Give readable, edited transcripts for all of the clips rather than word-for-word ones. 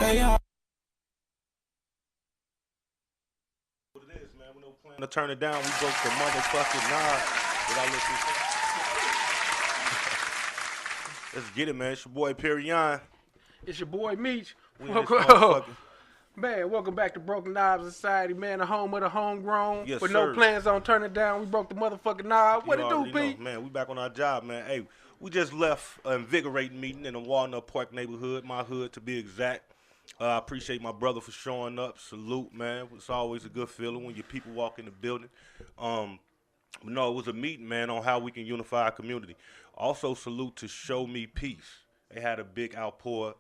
What it is, man. We no plan to turn it down. We broke the motherfucking knob without listening. Let's get it, man. It's your boy Perion. It's your boy Meech. We in this motherfucking. Man, welcome back to Broken Knobs Society, man. The home of the homegrown. Yes, with sir. no plans on turning it down. We broke the motherfucking knob. What You it do, already know, Pete? man. We back on our job, man. Hey, we just left an invigorating meeting in the Walnut Park neighborhood, my hood to be exact. I appreciate my brother for showing up. Salute, man. It's always a good feeling when your people walk in the building. No, it was a meeting, man, on how we can unify our community. Also, salute to Show Me Peace. They had a big outpour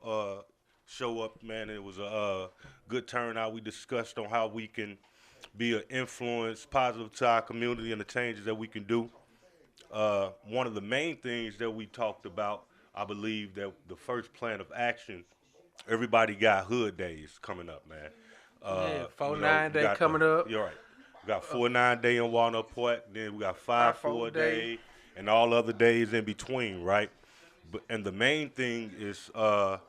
show up, man. It was a good turnout. We discussed on how we can be an influence positive to our community and the changes that we can do. One of the main things that we talked about, I believe that the first plan of action, everybody got hood days coming up, man. Yeah, 4-9 day coming up. You're right. We got 4-9 day in Walnut Park, then we got 5-4 day, and all other days in between, right? And the main thing is the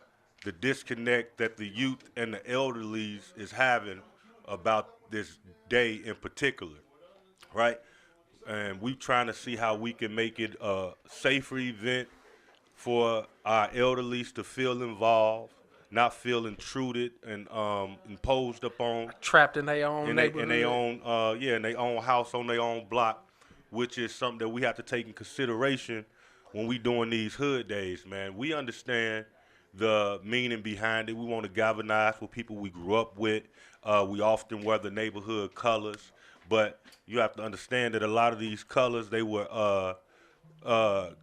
disconnect that the youth and the elderly is having about this day in particular, right? And we trying to see how we can make it a safer event for our elderly to feel involved, not feel intruded and imposed upon. Trapped in their own neighborhood. In their own, in their own house, on their own block, which is something that we have to take in consideration when we doing these hood days, man. We understand the meaning behind it. We want to galvanize with people we grew up with. We often wear the neighborhood colors, but you have to understand that a lot of these colors, they were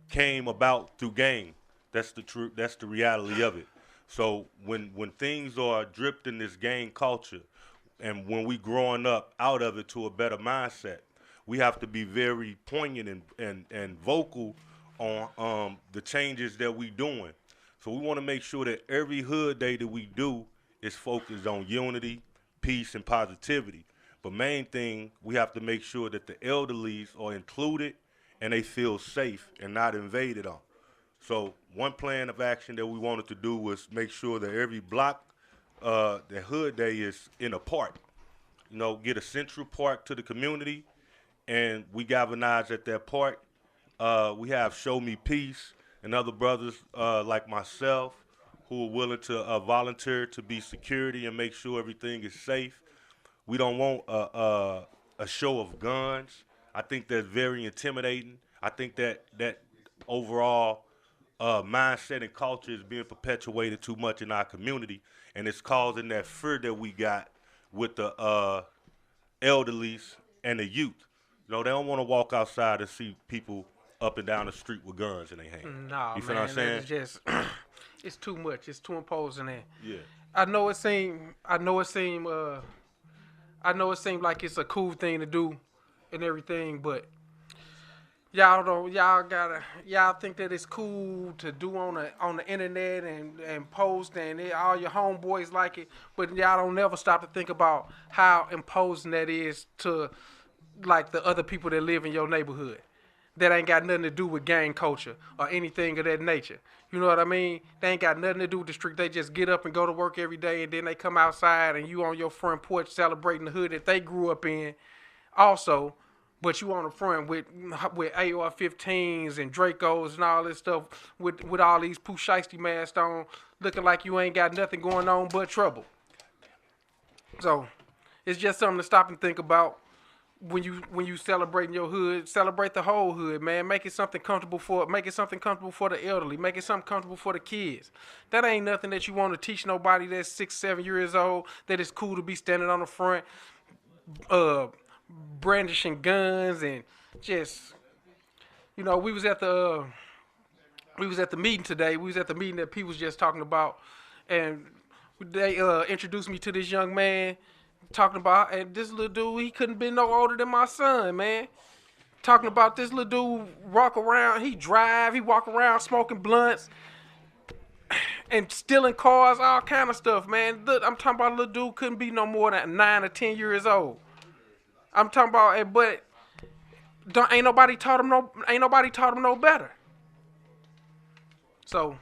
came about through gang. That's the truth. That's the reality of it. So when things are dripped in this gang culture, and when we growing up out of it to a better mindset, we have to be very poignant and vocal on the changes that we doing. So we want to make sure that every hood day that we do is focused on unity, peace, and positivity. But main thing, we have to make sure that the elderlies are included and they feel safe and not invaded on. So one plan of action that we wanted to do was make sure that every block, the hood day is in a park. You know, get a central park to the community, and we galvanize at that park. We have Show Me Peace and other brothers like myself who are willing to volunteer to be security and make sure everything is safe. We don't want a show of guns. I think that's very intimidating. I think that overall mindset and culture is being perpetuated too much in our community, and it's causing that fear that we got with the elderlies and the youth. You know, they don't want to walk outside and see people up and down the street with guns in their hand. Nah, you feel man, what I'm saying? it's just it's too much. It's too imposing. There. Yeah. I know it seemed like it's a cool thing to do and everything, but y'all think that it's cool to do on the internet and post and all your homeboys like it, but y'all don't never stop to think about how imposing that is to like the other people that live in your neighborhood. That ain't got nothing to do with gang culture or anything of that nature. You know what I mean? They ain't got nothing to do with the street. They just get up and go to work every day, and then they come outside and you on your front porch celebrating the hood that they grew up in also, but you on the front with AR-15s and Dracos and all this stuff with all these Pooh Shiesty masks on, looking like you ain't got nothing going on but trouble. So it's just something to stop and think about. When you celebrating your hood, celebrate the whole hood, man. Make it something comfortable for the elderly. Make it something comfortable for the kids. That ain't nothing that you want to teach nobody that's 6, 7 years old that it's cool to be standing on the front, brandishing guns and just, you know, we was at the meeting today. We was at the meeting that P was just talking about, and they introduced me to this young man. Talking about, and this little dude, he couldn't be no older than my son, man. Talking about this little dude walk around, he walk around smoking blunts and stealing cars, all kind of stuff, man. Look, I'm talking about a little dude couldn't be no more than 9 or 10 years old. I'm talking about, but ain't nobody taught him no better. So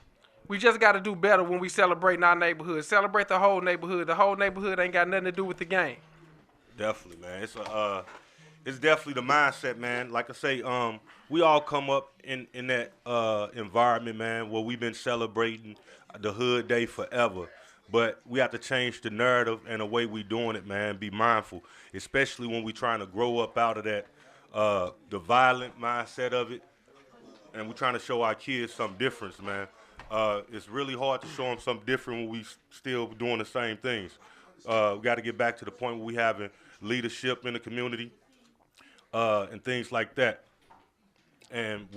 We just got to do better when we celebrate our neighborhood. Celebrate the whole neighborhood. The whole neighborhood ain't got nothing to do with the game. Definitely, man. It's definitely the mindset, man. Like I say, we all come up in that environment, man, where we've been celebrating the hood day forever. But we have to change the narrative and the way we doing it, man. Be mindful, especially when we trying to grow up out of that the violent mindset of it, and we're trying to show our kids some difference, man. It's really hard to show them something different when we still doing the same things. We got to get back to the point where we having leadership in the community and things like that. And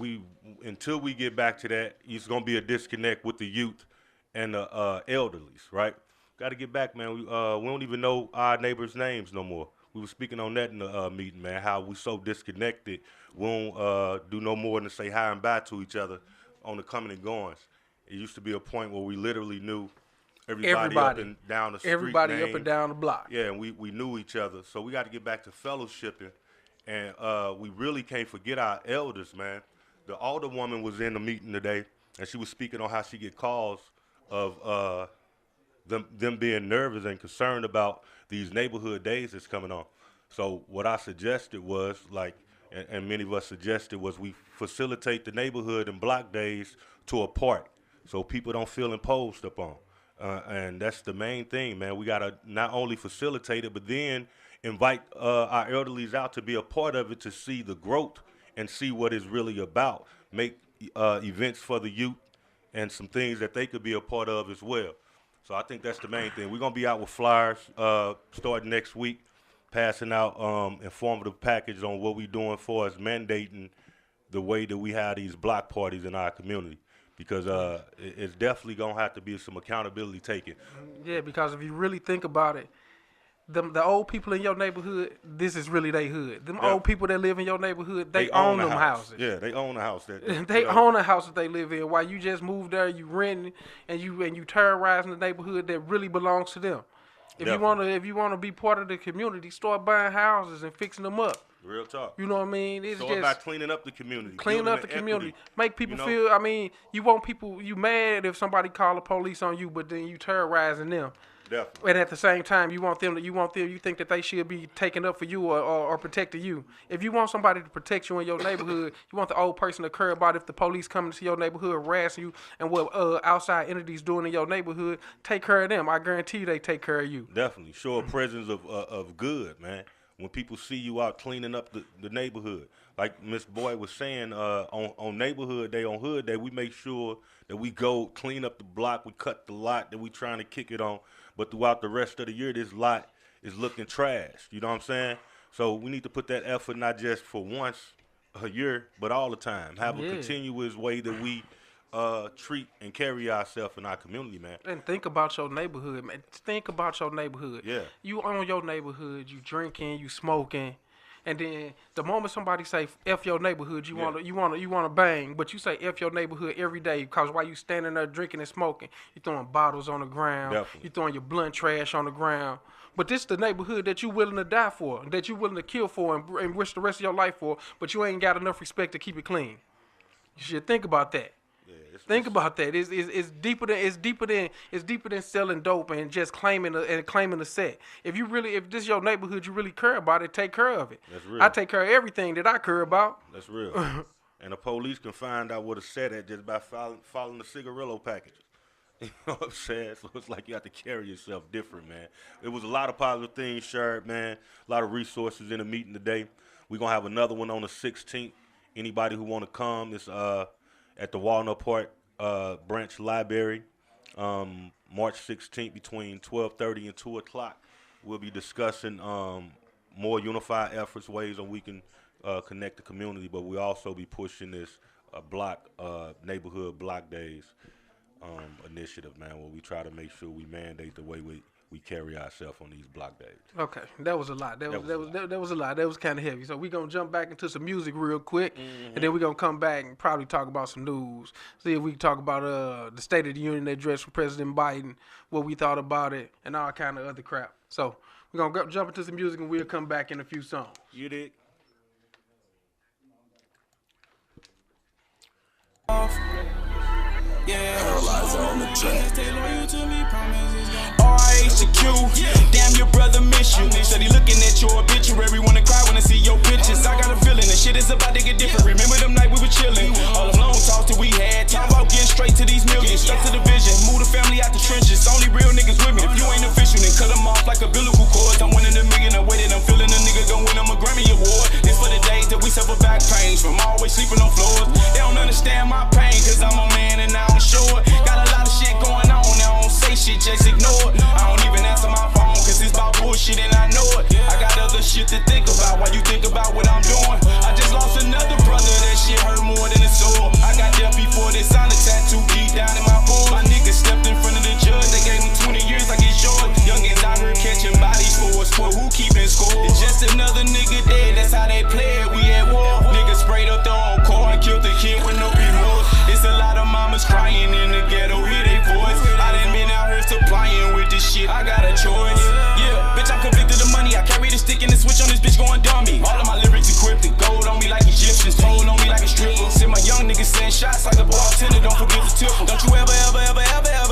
until we get back to that, it's gonna be a disconnect with the youth and the elderlies, right? Got to get back, man. We don't even know our neighbors' names no more. We were speaking on that in the meeting, man. How we so disconnected. We don't do no more than say hi and bye to each other on the coming and goings. It used to be a point where we literally knew everybody up and down the street. Everybody up and down the block. Yeah, and we knew each other. So we got to get back to fellowshipping. And we really can't forget our elders, man. The older woman was in the meeting today, and she was speaking on how she get calls of them being nervous and concerned about these neighborhood days that's coming on. So what I suggested was, and many of us suggested, was we facilitate the neighborhood and block days to a park so people don't feel imposed upon. And that's the main thing, man. We got to not only facilitate it, but then invite our elderlies out to be a part of it, to see the growth and see what it's really about. Make events for the youth and some things that they could be a part of as well. So I think that's the main thing. We're going to be out with flyers starting next week, passing out informative package on what we're doing for us, mandating the way that we have these block parties in our community. Because it's definitely going to have to be some accountability taken. Yeah, because if you really think about it, the old people in your neighborhood, this is really their hood. Them old people that live in your neighborhood, they own them houses. Yeah, they own the house. They own the house that they live in. While you just moved there, you renting, and you terrorizing the neighborhood that really belongs to them. If you wanna be part of the community, start buying houses and fixing them up. Real talk. You know what I mean? It's just about cleaning up the community. Cleaning up the community. Make people feel, I mean, you want people, you mad if somebody call the police on you, but then you terrorizing them. Definitely. And at the same time, you think that they should be taking up for you or protecting you. If you want somebody to protect you in your neighborhood, you want the old person to care about if the police come into your neighborhood harassing you and what outside entities doing in your neighborhood, take care of them. I guarantee you they take care of you. Definitely. Show a presence of good, man. When people see you out cleaning up the neighborhood. Like Miss Boyd was saying, on neighborhood day, on hood day, we make sure that we go clean up the block, we cut the lot that we trying to kick it on. But throughout the rest of the year, this lot is looking trash. You know what I'm saying? So we need to put that effort not just for once a year, but all the time. Have a continuous way that we treat and carry ourselves in our community, man. And think about your neighborhood, man. Think about your neighborhood. Yeah. You own your neighborhood, you drinking, you smoking, and then the moment somebody say F your neighborhood, you wanna bang, but you say F your neighborhood every day because while you standing there drinking and smoking, you throwing bottles on the ground, Definitely. you throwing your blunt trash on the ground. But this is the neighborhood that you willing to die for, that you willing to kill for and wish the rest of your life for, but you ain't got enough respect to keep it clean. You should think about that. Think about that. It's deeper than selling dope and just claiming the set. If this is your neighborhood, you really care about it, take care of it. That's real. I take care of everything that I care about. That's real. And the police can find out what a set at just by following the cigarillo packages. You know what I'm saying? So it's like you have to carry yourself different, man. It was a lot of positive things shared, man. A lot of resources in the meeting today. We're gonna have another one on the 16th. Anybody who want to come, it's at the Walnut Park Branch Library, March 16th between 12:30 and 2 o'clock. We'll be discussing more unified efforts, ways that we can connect the community, but we'll also be pushing this neighborhood block days initiative, man, where we try to make sure we mandate the way we carry ourselves on these block days. Okay, that was a lot. That was a lot. That was kind of heavy. So we're going to jump back into some music real quick, and then we're going to come back and probably talk about some news. See if we can talk about the State of the Union address from President Biden, what we thought about it, and all kind of other crap. So we're going to jump into some music, and we'll come back in a few songs. You dig? Paralyzer on the track. R-H-Q, damn your brother miss you. Said he looking at your obituary, wanna cry when I see your pictures. I got a feeling that shit is about to get different. Remember them night we were chilling, all the long talks that we had. Talk about getting straight to these millions, stuck to the vision, move the family out the trenches. Only real niggas with me. If you ain't official, then cut them off like umbilical cords. I'm winning a million, I'm waiting, I'm feeling a nigga gon' win him a Grammy award. This for the days that we suffer back pains from always sleeping on floors. They don't understand my pain, cause I'm a man and I don't show it. Got a lot of shit going on, I don't say shit, just ignore it. I don't even answer my phone, cause it's about bullshit and I know it. I got other shit to think about while you think about what I'm doing. I just lost another brother, that shit hurt more than a sword. I got death before this on a tattoo deep down in my pores. My niggas stepped in front of the judge, they gave him 20 years, I get short. Youngins out here catching bodies for a sport, who keeping score? It's just another nigga dead, that's how they play it, we at war. Niggas sprayed up their own car and killed the kid with no remorse. It's a lot of mamas crying in the ghetto, hear they voice. I done been out here supplying with this shit, I got a choice. Yeah, bitch, I'm convicted of money, I carry the stick and the switch on this bitch going dummy. All of my lyrics equipped, gold on me like Egyptians, pole on me like a stripper. See my young niggas send shots like a bartender, don't forget the tip. Don't you ever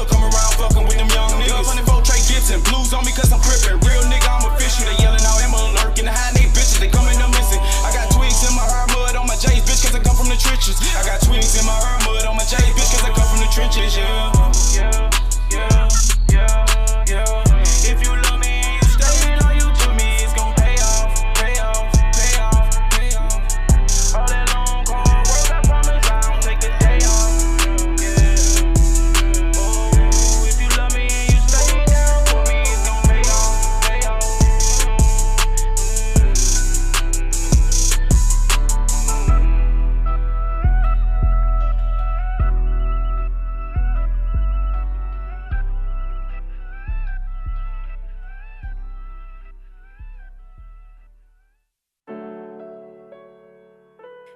come around fucking with them young niggas. 104 Trey Gibson, blues on me cause I'm crippin'. Real nigga, I'm official, they yelling out Emma lurking, the high name bitches, they coming up missing. I got twigs in my hair mud on my J's, bitch, cause I come from the trenches. I got twigs in my hair mud on my J's, bitch, cause I come from the trenches, yeah. If you love me and you stay loyal to me, it's gon' pay off. All that long hard work, I promise I don't take a day off. Yeah. Oh, if you love me and you stay down for me, it's gon' pay off.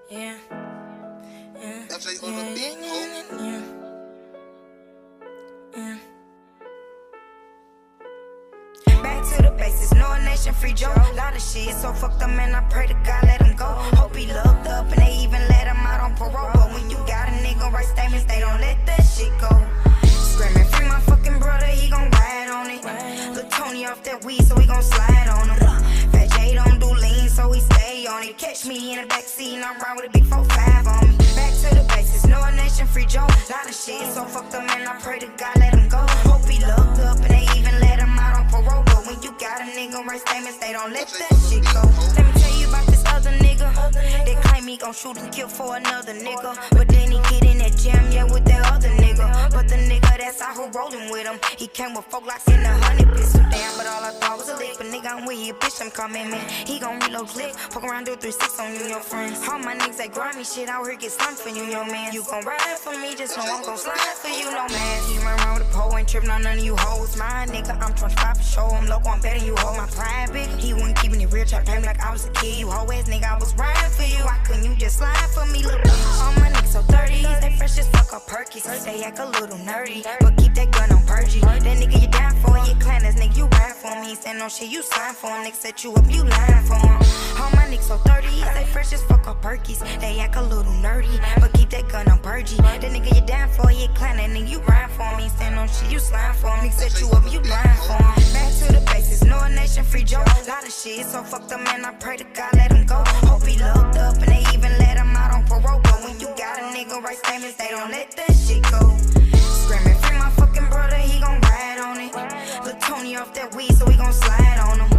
Yeah. Back to the basics, no nation, free Joe. Lot of shit, so fuck them, man. I pray to God, let him go. Hope he looked up and they even let him out on parole. But when you got a nigga write statements, they don't let that shit go. Screaming, free my fucking brother, he gon' ride on it. Look Tony off that weed, so we gon' slide on him. Fat J don't do lean, so he stay on it. Catch me in the backseat and I'm riding with a big 4-5 on me. Back to the basics, no nation, free Joe. Lot of shit, so fuck them, man. I pray to God, let him go. Hope he looked up and they even let him out on parole. But when you got a nigga write statements, they don't let that shit go. Let me tell you about this other nigga. They claim he gon' shoot and kill for another nigga, but then he get in that jam, yeah, with that other nigga. But the nigga that's out here rolling with him, he came with 4 Glocks and 100 pistol. Damn, but all I thought was a lick. But nigga, I'm with you, bitch, I'm coming, man. He gon' reload click, fuck around, do 3-6 on you and your friends. All my niggas that grimy shit out here get slumped for you and your man. You gon' ride for me, just know I'm gon' slide for you, no man. He run around with a pole, ain't trippin' on none of you hoes. My nigga, I'm 25 for sure, I'm local, I'm better than you, hold my pride big. He wasn't keeping it real, try to pay me like I was a kid. You hoe ass nigga, I was riding for you. Why couldn't you just slide for me, little bitch? All my niggas so 30s, they fresh as fuck up perkies. They act a little nerdy, but keep that gun on purgy. That nigga you down for, you clan this nigga, you ride for him. He ain't saying no shit, you sign for him. Nigga set you up, you lying for him. All my niggas so 30s, they fresh as fuck up perkies. They act a little nerdy, but keep that gun on purgy. That nigga you down for, you clan that nigga, you ride for him. He ain't saying no shit, you slime for him. Nigga set you up, you lying for him. Back to the basics, no nation, free Joe. Lot of shit, so fuck them, man. I pray to God, let him go. Hope he looked up and they even let him out on parole. But when you got a nigga write statements, they don't let that shit go. Screaming, free my fucking brother, he gon' ride on it. Look Tony off that weed, so we gon' slide on him.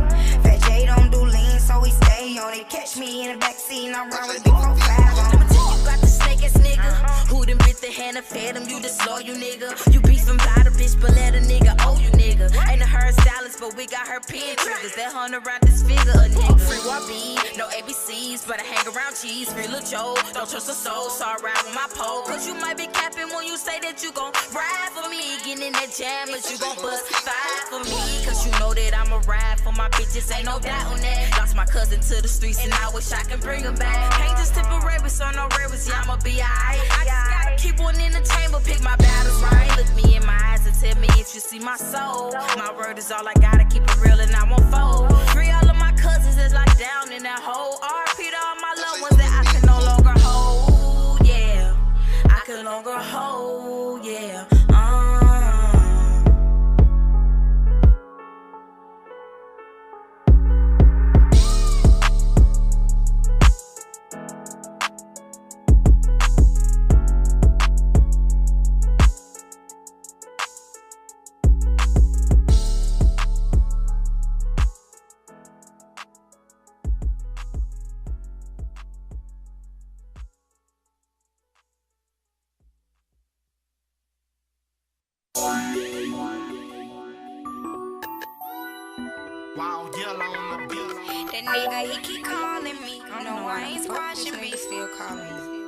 Fat J don't do lean, so he stay on it. Catch me in the backseat and I'm riding with a big 4-5 on him. You got the snake ass nigga who done bit the hand and fed him. You disloyal nigga. You beefing by the bitch, but let a nigga owe you nigga. Ain't a her stylist, but we got her pin triggers. That 100 around this figure, a nigga. Free YB, no ABCs, but I hang around cheese. Free Lil Joe, don't trust a soul, so I ride with my pole. Cause you might be capping when you say that you gon' ride for me. Getting in that jam, but you gon' bust 5 for me. Cause you know that I'ma ride for my bitches, ain't no doubt on that. Lost my cousin to the streets and I wish I can bring him back. Ain't just temporary, so no ravens, yeah, I'ma be alright. I just gotta keep one in the chamber, pick my battles right. Look me in my eyes and tell me if you see my soul. My word is all I gotta, keep it real and I won't fold. Free all of my cousins that's locked down in that hole. RP to all my loved ones that I can no longer hold, yeah. I can longer hold, yeah. That nigga, he keep calling me. No, I ain't squashing me. Still calling me.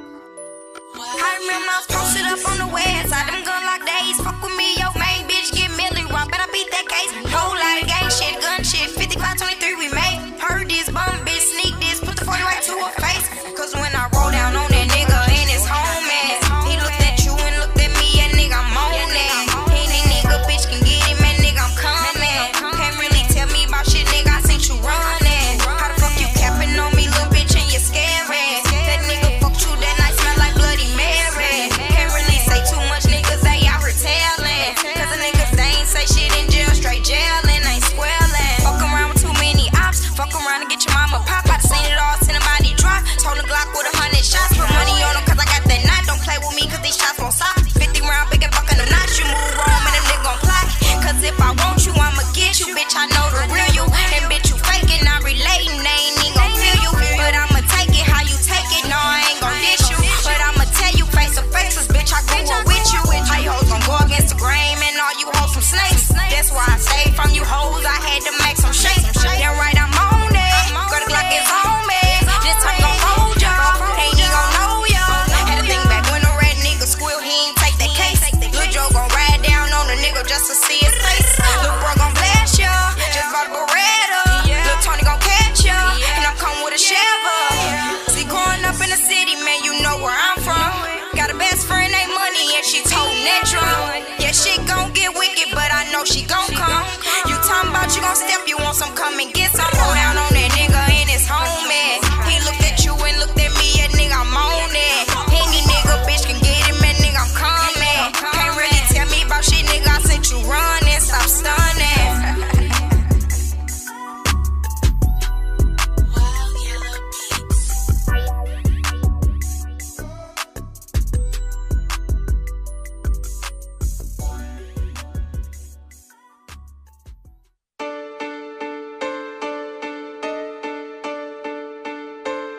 I remember I was posted up on the website. Them gun lock days. Fuck with me, yo, main bitch get Millie Rock. Better beat that case. Whole lot of gang shit, gun shit. 5523 we made. Heard this bum bitch, sneak this. Put the 40 right to her face. Cause when I roll down on that nigga and his homie, he looked at you and looked at me, and nigga, I'm on that. Any nigga bitch can get him, and nigga, I'm coming. Can't really tell me about shit, nigga, I seen you running. How the fuck you capping on me, little bitch, and you scary? That nigga fucked you that night, smell like Bloody Mary. Can't really say too much, niggas, they out here telling. Cause the niggas, they ain't say shit in jail, straight jailing, ain't squelling. Fuck around with too many ops, fuck around and get your mama pop. I seen it all, seen the body drop. Told the Glock with 100 shots, put money on them cause I got that knot. Don't play with me cause these shots won't stop. 50 round, big and buck in the notch. You move wrong and them niggas gon' plot. Cause if I want you, I'ma get you, bitch, I know the real you. And bitch, you faking, not relating, they ain't even gon' feel you. But I'ma take it how you take it, no, I ain't gon' dish you. But I'ma tell you face to face, cause bitch, I grew up with you. How you hoes gon' go against the grain, and all you hoes some snakes. That's why I stayed from you hoes, I had to make some shakes. Yeah, right, I'm on it. Girl, the Glock is on me. This time gon' hold y'all, ain't even gon' know y'all. Had to think back when the red nigga squeal, he ain't take that case. Lil' Joe gon' ride down on the nigga just to see his face. Lil' bro gon' blast ya, just bought a Beretta. Lil' Tony gon' catch ya, and I'm coming with a shovel. See, growing up in the city, man, you know where I'm from. Got a best friend named Money, and she toting that drum. Yeah, shit gon' get wicked, but I know she gon' come. You talking about you gon' step, you want some, come and get some. Roll down on that nigga and his homie. He looked at you and looked at me, and nigga, I'm on it. Any nigga bitch can get him, and nigga, I'm coming. Can't really tell me about shit, nigga, I sent you running. Stop stunning.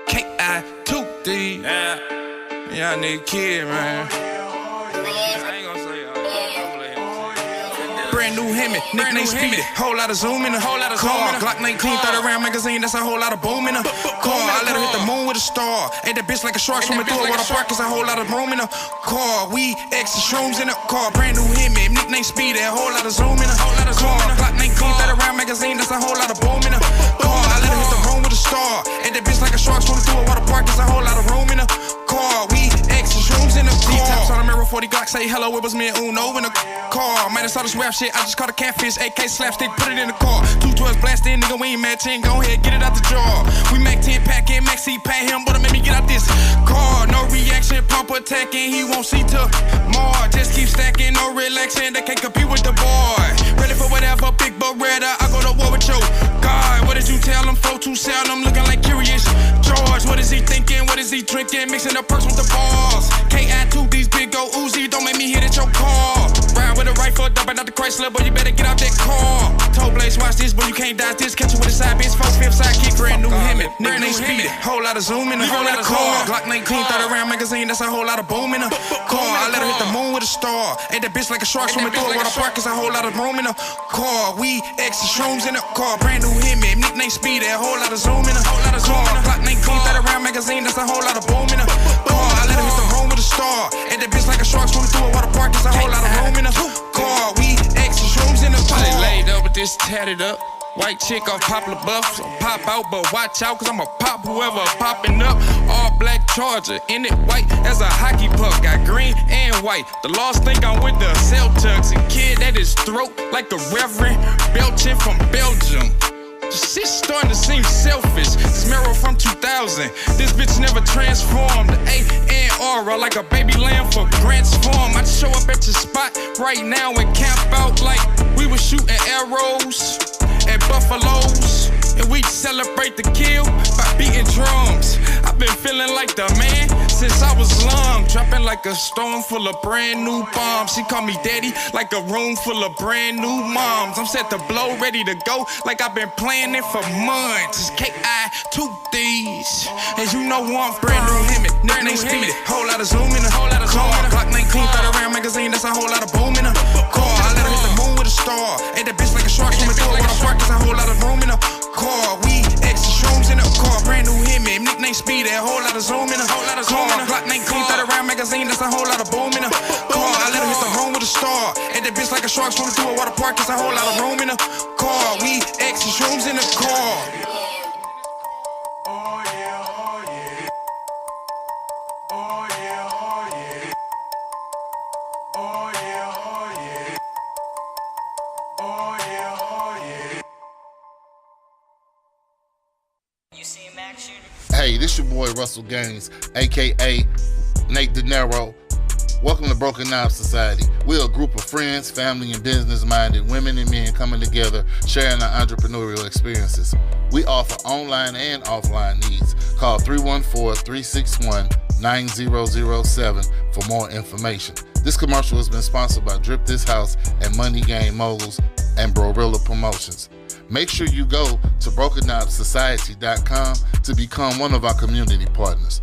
K-I-2-D. Yeah, nigga kid, man. I ain't gonna say brand new Hemi, nickname Speedy. Whole lot of zoom in a whole lot of car. Glock 19, 30 round magazine, that's a whole lot of boom in a car. I let her hit the moon with a star. Ate that bitch like a shark swimming through a water park. It's a whole lot of room in a car. We extra shrooms in a car. Brand new Hemi, nickname Speedy. A whole lot of zoom in a car. Glock 19, 30 round magazine, that's a whole lot of boom in a car. I let her hit the moon with a star. Ate that bitch like a shark swimming through a water park. It's a whole lot of room in a car. We extra shrooms in a car. D-taps on the mirror, 40 Glock, say hello, it was me and Uno in a car. Might have saw this rap shit, I just caught a catfish, AK slapstick, put it in the car. 212 blasting, nigga, we ain't mad 10, go ahead, get it out the jar. We Mac 10 pack in, Max C pay him, but it made me get out this car. No reaction, pump attacking, he won't see to more. Just keep stacking, no relaxing, they can't compete with the boy. Ready for whatever, big Beretta, I go to war with your God. What did you tell him, flow too seldom, looking like Curious George. What is he thinking, what is he drinking, mixing the perks with the balls. K-I-2, these big old Uzi, don't make me hit at your car. Ride with a rifle, dumping out the Chrysler, boy, you better get out that car. Toe blades, watch this, boy, you can't dodge this. Catch you with a side bitch, 4th, 5th sidekick, brand new Hemi, nickname Speedy. Whole lot of zoom in a whole lot of car. Glock 19, 30 round magazine, that's a whole lot of boom in a car. I let her hit the moon with a star. Ate that bitch like a shark swimming through a water park. It's a whole lot of room in a car. We extra shrooms in a car. Brand new Hemi, nickname Speedy. A whole lot of zoom in a car. Glock 19, 30 round magazine, that's a whole lot of boom in a car. I let her hit the moon with a star. Ate that bitch like a shark swimming through a water park. It's a whole lot of room in a car. We extra shrooms in a car. Laid up with this tatted up. White chick off Poplar Buffs, pop out, but watch out, cause I'ma pop whoever popping up. All black Charger, in it white as a hockey puck. Got green and white. The lost think I'm with the Celtics. A kid at his throat like a Reverend belching from Belgium. This shit's starting to seem selfish. This mirror from 2000. This bitch never transformed. A&R like a baby lamb for Grant's Farm. I'd show up at your spot right now and camp out like we was shooting arrows at buffaloes. And we celebrate the kill by beating drums. I've been feeling like the man since I was young. Dropping like a storm full of brand new bombs. She call me daddy like a room full of brand new moms. I'm set to blow, ready to go like I've been planning for months. It's K-I-2-D's. And you know I'm brand new Hemi, nickname Speedy. Whole lot of zoom in a whole lot of car. Glock 19, 30 round magazine, that's a whole lot of boom in a car. I let her hit the moon with a star. Ate that bitch like a shark, swimming through it when I park, cause a whole lot of room in the car. We extra shrooms in the car, brand new Hitman, nickname Speed, a whole lot of zoom in the car. Glock 19, 30 round magazine, that's a whole lot of boom in the car. I let him hit the home with a star. Ate that bitch like a shark, swimming through a water park, cause a whole lot of room in the car. We extra shrooms in the car. Hey, this your boy Russell Gaines, aka Nate De Niro. Welcome to Broken Knobs Society. We're a group of friends, family, and business-minded women and men coming together, sharing our entrepreneurial experiences. We offer online and offline needs. Call 314-361-9007 for more information. This commercial has been sponsored by Drip This House and Money Game Moguls and Brorilla Promotions. Make sure you go to BrokenKnobsSociety.com to become one of our community partners.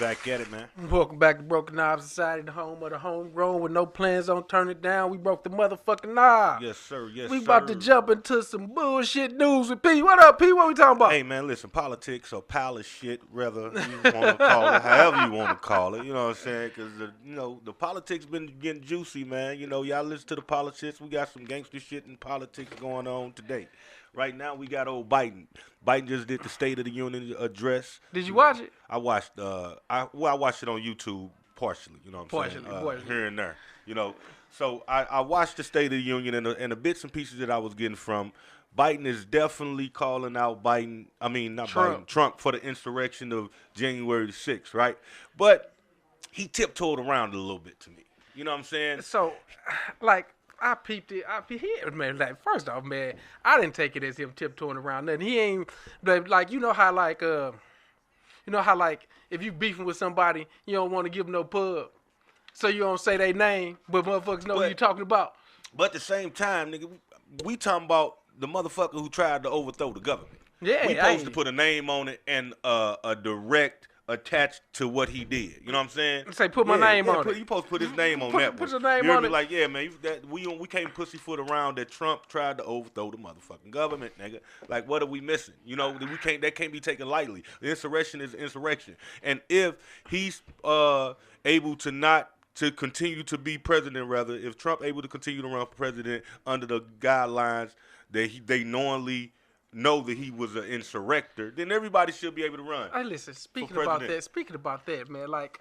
Back at it, man. Welcome back to Broken Knobs Society, the home of the homegrown with no plans on turning it down. We broke the motherfucking knob. Yes, sir. Yes, we sir. about to jump into some bullshit news with P. What up, P? What we talking about? Hey, man, listen, politics or pile of shit, whether you want to call it, however you want to call it, you know what I'm saying? Because, the politics been getting juicy, man. You know, y'all listen to the politics. We got some gangster shit in politics going on today. Right now, we got old Biden. Biden just did the State of the Union address. Did you watch it? I watched. I watched it on YouTube partially. You know what I'm saying? Partially. Here and there. You know, so I watched the State of the Union and the bits and pieces that I was getting from. Biden is definitely calling out Trump for the insurrection of January the 6th, right? But he tiptoed around a little bit to me. You know what I'm saying? So, like. I peeped it. Man, like, first off, man, I didn't take it as him tiptoeing around nothing. He ain't, like, you know how, if you beefing with somebody, you don't want to give them no pub. So you don't say their name, but motherfuckers know who you talking about. But at the same time, nigga, we talking about the motherfucker who tried to overthrow the government. Yeah. We supposed to put a name on it and a direct attached to what he did. You know what I'm saying? Say, put my name on it. You supposed to put his name on that. Put your name You'll on be it. like, yeah, man, we can't pussyfoot around that Trump tried to overthrow the motherfucking government, nigga. Like, what are we missing? You know, that can't be taken lightly. The insurrection is insurrection. And if he's able to continue to be president, rather, if Trump able to continue to run for president under the guidelines that they knowingly know that he was an insurrector, then everybody should be able to run. Hey, listen, speaking about that, man, like,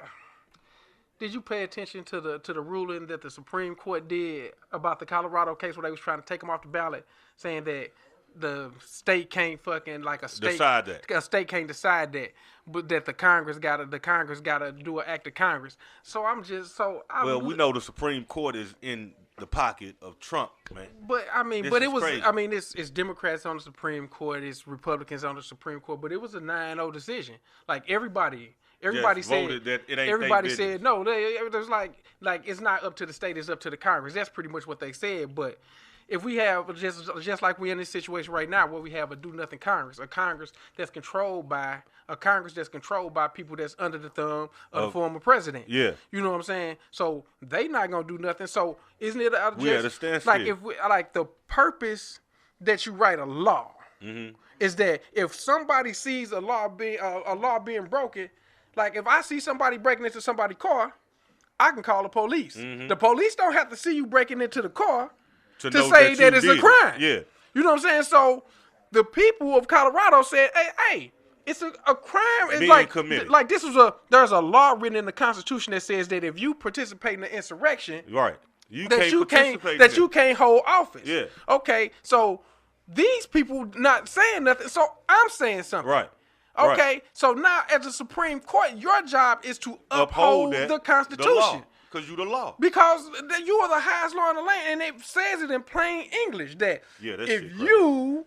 did you pay attention to the ruling that the Supreme Court did about the Colorado case where they was trying to take him off the ballot, saying that the state can't fucking, like, decide that. A state can't decide that, but that the Congress gotta do an act of Congress. So we know the Supreme Court is in the pocket of Trump, man. But it's Democrats on the Supreme Court, it's Republicans on the Supreme Court, but it was a 9-0 decision. Like, everybody said that it ain't. Everybody said no. There's like it's not up to the state, it's up to the Congress. That's pretty much what they said. But if we have just like we're in this situation right now, where we have a do nothing Congress, a Congress that's controlled by people that's under the thumb of the former president. Yeah, you know what I'm saying. So they not gonna do nothing. So isn't it like the purpose that you write a law is that if somebody sees a law being broken, like if I see somebody breaking into somebody's car, I can call the police. The police don't have to see you breaking into the car to say that it's a crime. Yeah. You know what I'm saying? So the people of Colorado said, hey, it's a crime. It's like committed. Like there's a law written in the Constitution that says that if you participate in the insurrection, right, you can't hold office. Yeah. Okay, so these people not saying nothing, so I'm saying something. Right. Okay, so now as the Supreme Court, your job is to uphold the Constitution. Because you the law. Because you are the highest law in the land, and it says it in plain English that if you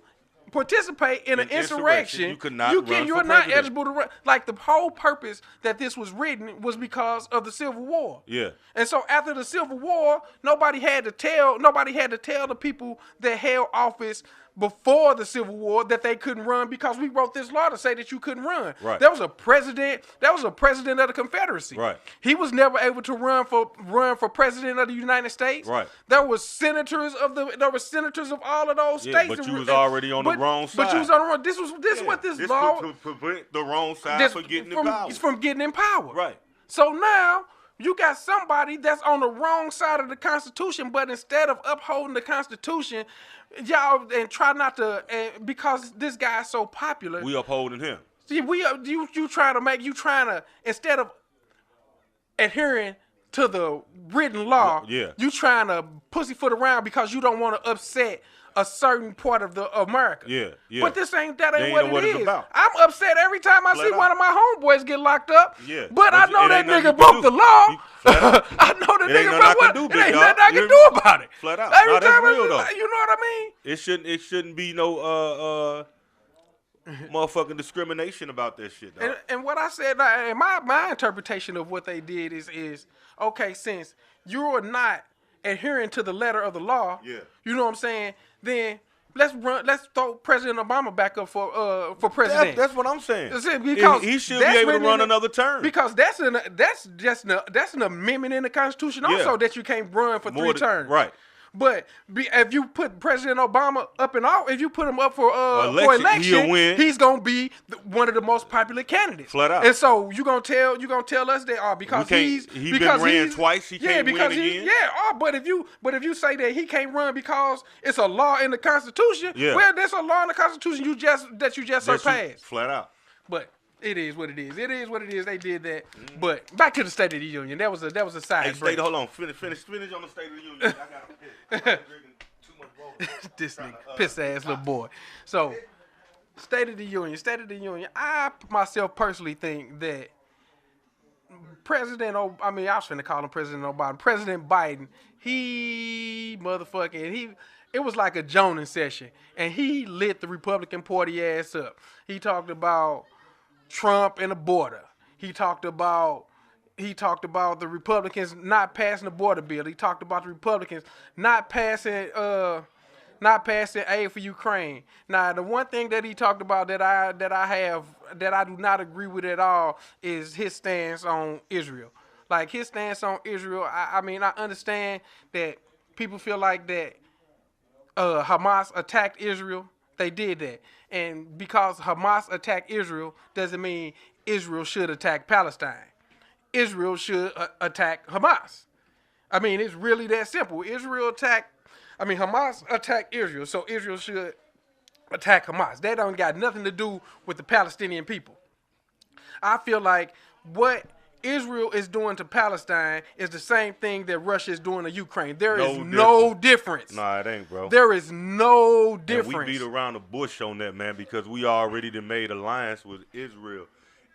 participate in an insurrection, you're not eligible to run. Like, the whole purpose that this was written was because of the Civil War. Yeah. And so after the Civil War, nobody had to tell the people that held office before the Civil War that they couldn't run because we wrote this law to say that you couldn't run. Right. There was a president of the Confederacy. Right. He was never able to run for president of the United States. Right. There were senators of all of those states. But you was already on the wrong side. But you was on the wrong. This is what this law to prevent the wrong side from getting in power. From getting in power. Right. So now you got somebody that's on the wrong side of the Constitution, but instead of upholding the Constitution, y'all and try not to, because this guy's so popular, we upholding him. See, you trying to instead of adhering to the written law, you trying to pussyfoot around because you don't want to upset a certain part of America. Yeah. But this ain't what it is. About. I'm upset every time I see one of my homeboys get locked up. Yeah. But I know that nigga broke the law. I know that nigga broke what. It ain't nothing I can do about it. Flat out. Every time real, though. You know what I mean? It shouldn't be no motherfucking discrimination about this shit, dog. And what I said, and my interpretation of what they did is okay, since you are not adhering to the letter of the law, you know what I'm saying? Then let's throw President Obama back up for president. That's what I'm saying. Because he should be able to run another term. Because that's an amendment in the Constitution also that you can't run for 3 terms. Right. But if you put President Obama up in office, if you put him up for election, he's gonna be one of the most popular candidates. Flat out. And so you gonna tell us that because he's been ran twice, he can't win again. But if you say that he can't run because it's a law in the Constitution, well, there's a law in the Constitution you just surpassed. Flat out. But it is what it is. It is what it is. They did that. But back to the State of the Union. That was a side break. Hold on. Finish on the State of the Union. I got drinking too much water. This nigga, piss ass little boy. So, State of the Union. I myself personally think that I was finna call him President Obama. President Biden, it was like a Jonan session, and he lit the Republican Party ass up. He talked about Trump and the border. He talked about the Republicans not passing the border bill. He talked about the Republicans not passing aid for Ukraine. Now, the one thing that he talked about that I do not agree with at all is his stance on Israel. Like his stance on Israel, I understand that people feel like that Hamas attacked Israel. They did that. And because Hamas attacked Israel doesn't mean Israel should attack Palestine. Israel should attack Hamas. It's really that simple. Hamas attacked Israel, so Israel should attack Hamas. That don't got nothing to do with the Palestinian people. I feel like what Israel is doing to Palestine is the same thing that Russia is doing to Ukraine. There is no difference. Nah, it ain't, bro. There is no difference. And we beat around the bush on that, man, because we already done made alliance with Israel.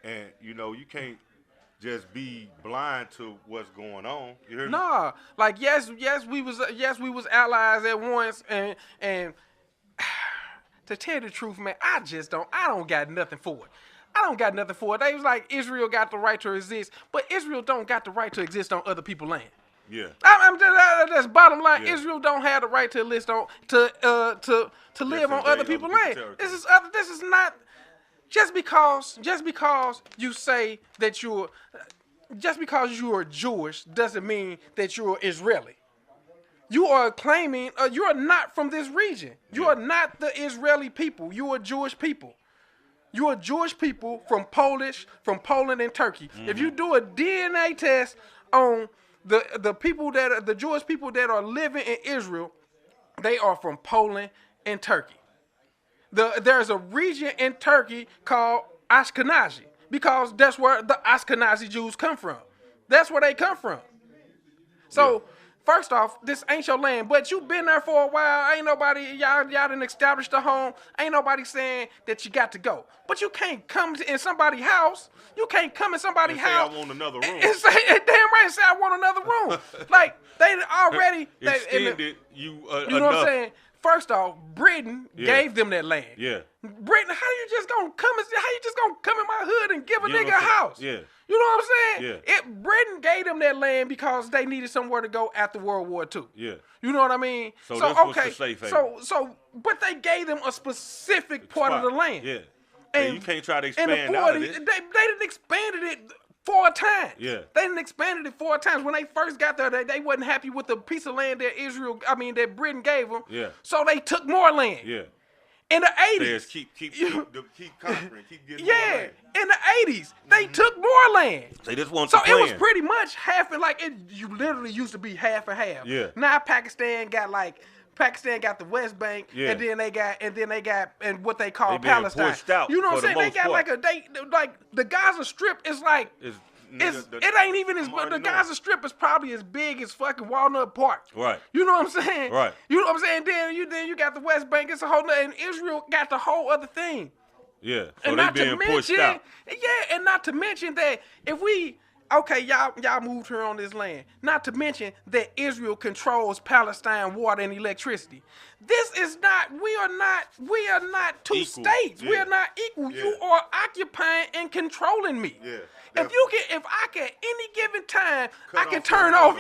And, you can't just be blind to what's going on. You hear me? Nah. Like, yes, we was allies at once, and to tell the truth, man, I don't got nothing for it. They was like, Israel got the right to exist, but Israel don't got the right to exist on other people's land. Yeah. That's bottom line. Yeah. Israel don't have the right to live on other people's land. This is not just because you say that you're Jewish doesn't mean that you're Israeli. You are claiming you are not from this region. You are not the Israeli people. You are Jewish people. You are Jewish people from Poland and Turkey. Mm-hmm. If you do a DNA test on the Jewish people that are living in Israel, they are from Poland and Turkey. There's a region in Turkey called Ashkenazi because that's where the Ashkenazi Jews come from. That's where they come from. So, first off, this ain't your land, but you been there for a while. Ain't nobody, y'all done established a home. Ain't nobody saying that you got to go. But you can't come in somebody's house. You can't come in somebody's house. Say I want another room. And say, damn right, say I want another room. Like, they already. Extended You know what I'm saying? First off, Britain gave them that land. Yeah. Britain, how you just gonna come in my hood and give a nigga a house? Yeah. You know what I'm saying? Yeah. Britain gave them that land because they needed somewhere to go after World War II. Yeah. You know what I mean? So this was the safe haven. But they gave them a specific part of the land. Yeah. And you can't try to expand in the 40s, out of it. They didn't expanded it 4 times. Yeah. They didn't expanded it 4 times. When they first got there, they wasn't happy with the piece of land that Britain gave them. Yeah. So they took more land. Yeah. In the 80s. Keep conquering, keep getting more land. In the 80s, they took more land. They just want So to it was pretty much half and you literally used to be half and half. Yeah. Now Pakistan got the West Bank, and then they got what they call Palestine. You know what I'm saying? They got like the Gaza Strip is like it ain't even as the Gaza Strip is probably as big as fucking Walnut Park. Right. You know what I'm saying? Right. You know what I'm saying? Then you got the West Bank. It's a whole nother, and Israel got the whole other thing. Yeah. So they being pushed out. Yeah, and not to mention that if we y'all moved here on this land. Not to mention that Israel controls Palestine water and electricity. This is not. We are not two equal. states. Yeah. We are not equal. Yeah. You are occupying and controlling me. Yeah. If I can any given time, I can turn off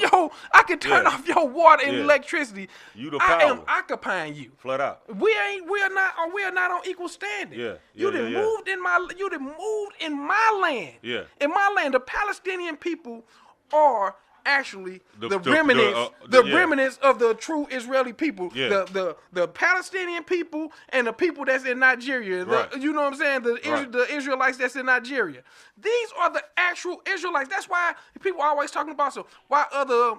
your water and electricity. You the I power. am occupying you. Flat out. We are not on equal standing. Yeah. You done moved in my land. Yeah. In my land, the Palestinian people are actually the remnants of the true Israeli people. Yeah. The Palestinian people and the people that's in Nigeria. Right. You know what I'm saying? The Israelites that's in Nigeria. These are the actual Israelites. That's why people are always talking about why other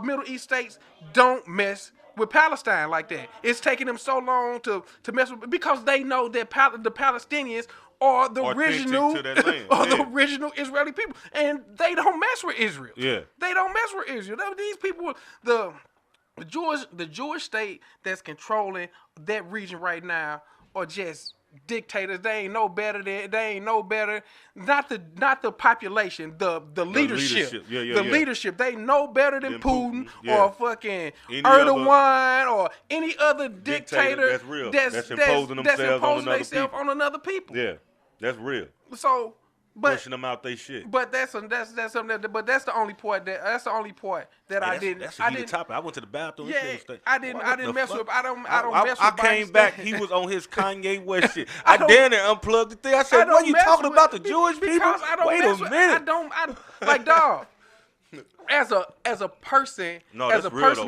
Middle East states don't mess with Palestine like that. It's taking them so long to mess with, because they know that the Palestinians are the original Israeli people, and they don't mess with Israel. Yeah, they don't mess with Israel. These people, the Jewish state that's controlling that region right now, are just dictators. They ain't no better. Not the population. The leadership. Leadership. They know better than Putin or fucking Erdogan or any other dictator that's real. That's imposing themselves on another people. Yeah, that's real. So, pushing them out they shit. But that's something. But that's the only part that I didn't. That's a heated topic. I went to the bathroom. Yeah, I didn't mess with. I don't mess with. I came back. He was on his Kanye West shit. I damn near unplugged the thing. I said, "What are you talking about the Jewish people?" Wait a minute. Dog. As a person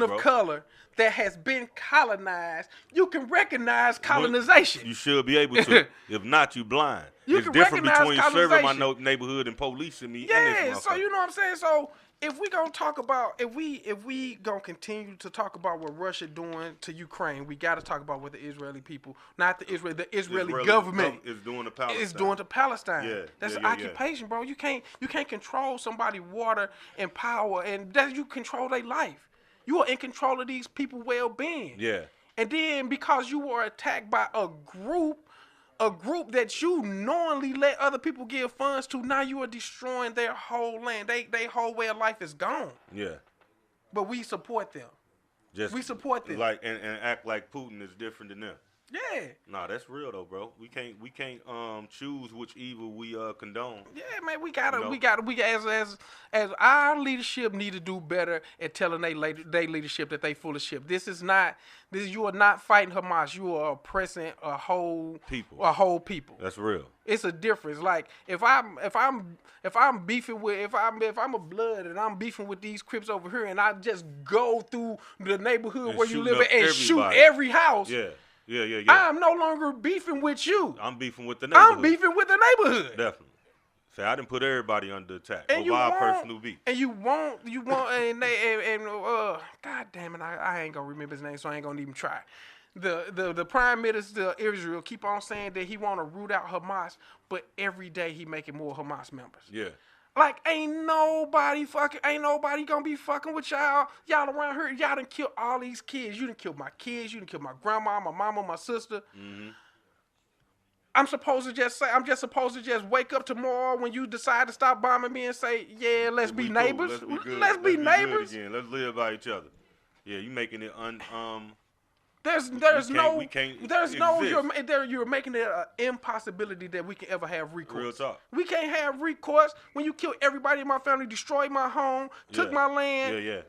of color that has been colonized, you can recognize colonization. You should be able to. If not, you blind. It's different between serving my neighborhood and policing me. Yeah, so you know what I'm saying. So if we gonna talk about, if we gonna continue to talk about what Russia doing to Ukraine, we got to talk about what the Israeli people, not the Israeli government is doing to Palestine. Is doing to Palestine. Yeah, that's an occupation, bro. You can't control somebody water and power, and that you control their life. You are in control of these people's well-being. Yeah. And then because you were attacked by a group that you knowingly let other people give funds to, now you are destroying their whole land. Their whole way of life is gone. Yeah. But we support them. We support them. Like and act like Putin is different than them. Yeah. Nah, that's real though, bro. We can't choose which evil we condone. Yeah, man, we as our leadership need to do better at telling they leadership that they full of shit. You are not fighting Hamas. You are oppressing a whole people. That's real. It's a difference. Like if I'm beefing with if I'm a blood and I'm beefing with these Crips over here, and I just go through the neighborhood and where you live in and shoot every house. Yeah. Yeah. I'm no longer beefing with you. I'm beefing with the neighborhood. I'm beefing with the neighborhood. Definitely. Say, I didn't put everybody under attack. And over our personal beef. And you won't, and God damn it, I ain't gonna remember his name, so I ain't gonna even try. The Prime Minister of Israel keep on saying that he want to root out Hamas, but every day he making more Hamas members. Yeah. Like, ain't nobody gonna be fucking with y'all. Y'all around here, y'all done killed all these kids. You done killed my kids. You done killed my grandma, my mama, my sister. Mm-hmm. I'm just supposed to just wake up tomorrow when you decide to stop bombing me and say, yeah, let's be neighbors. Cool. Let's be neighbors. Again. Let's live by each other. Yeah, you making it you're making it an impossibility that we can ever have recourse. Real talk. We can't have recourse when you kill everybody in my family, destroyed my home, took my land. Yeah.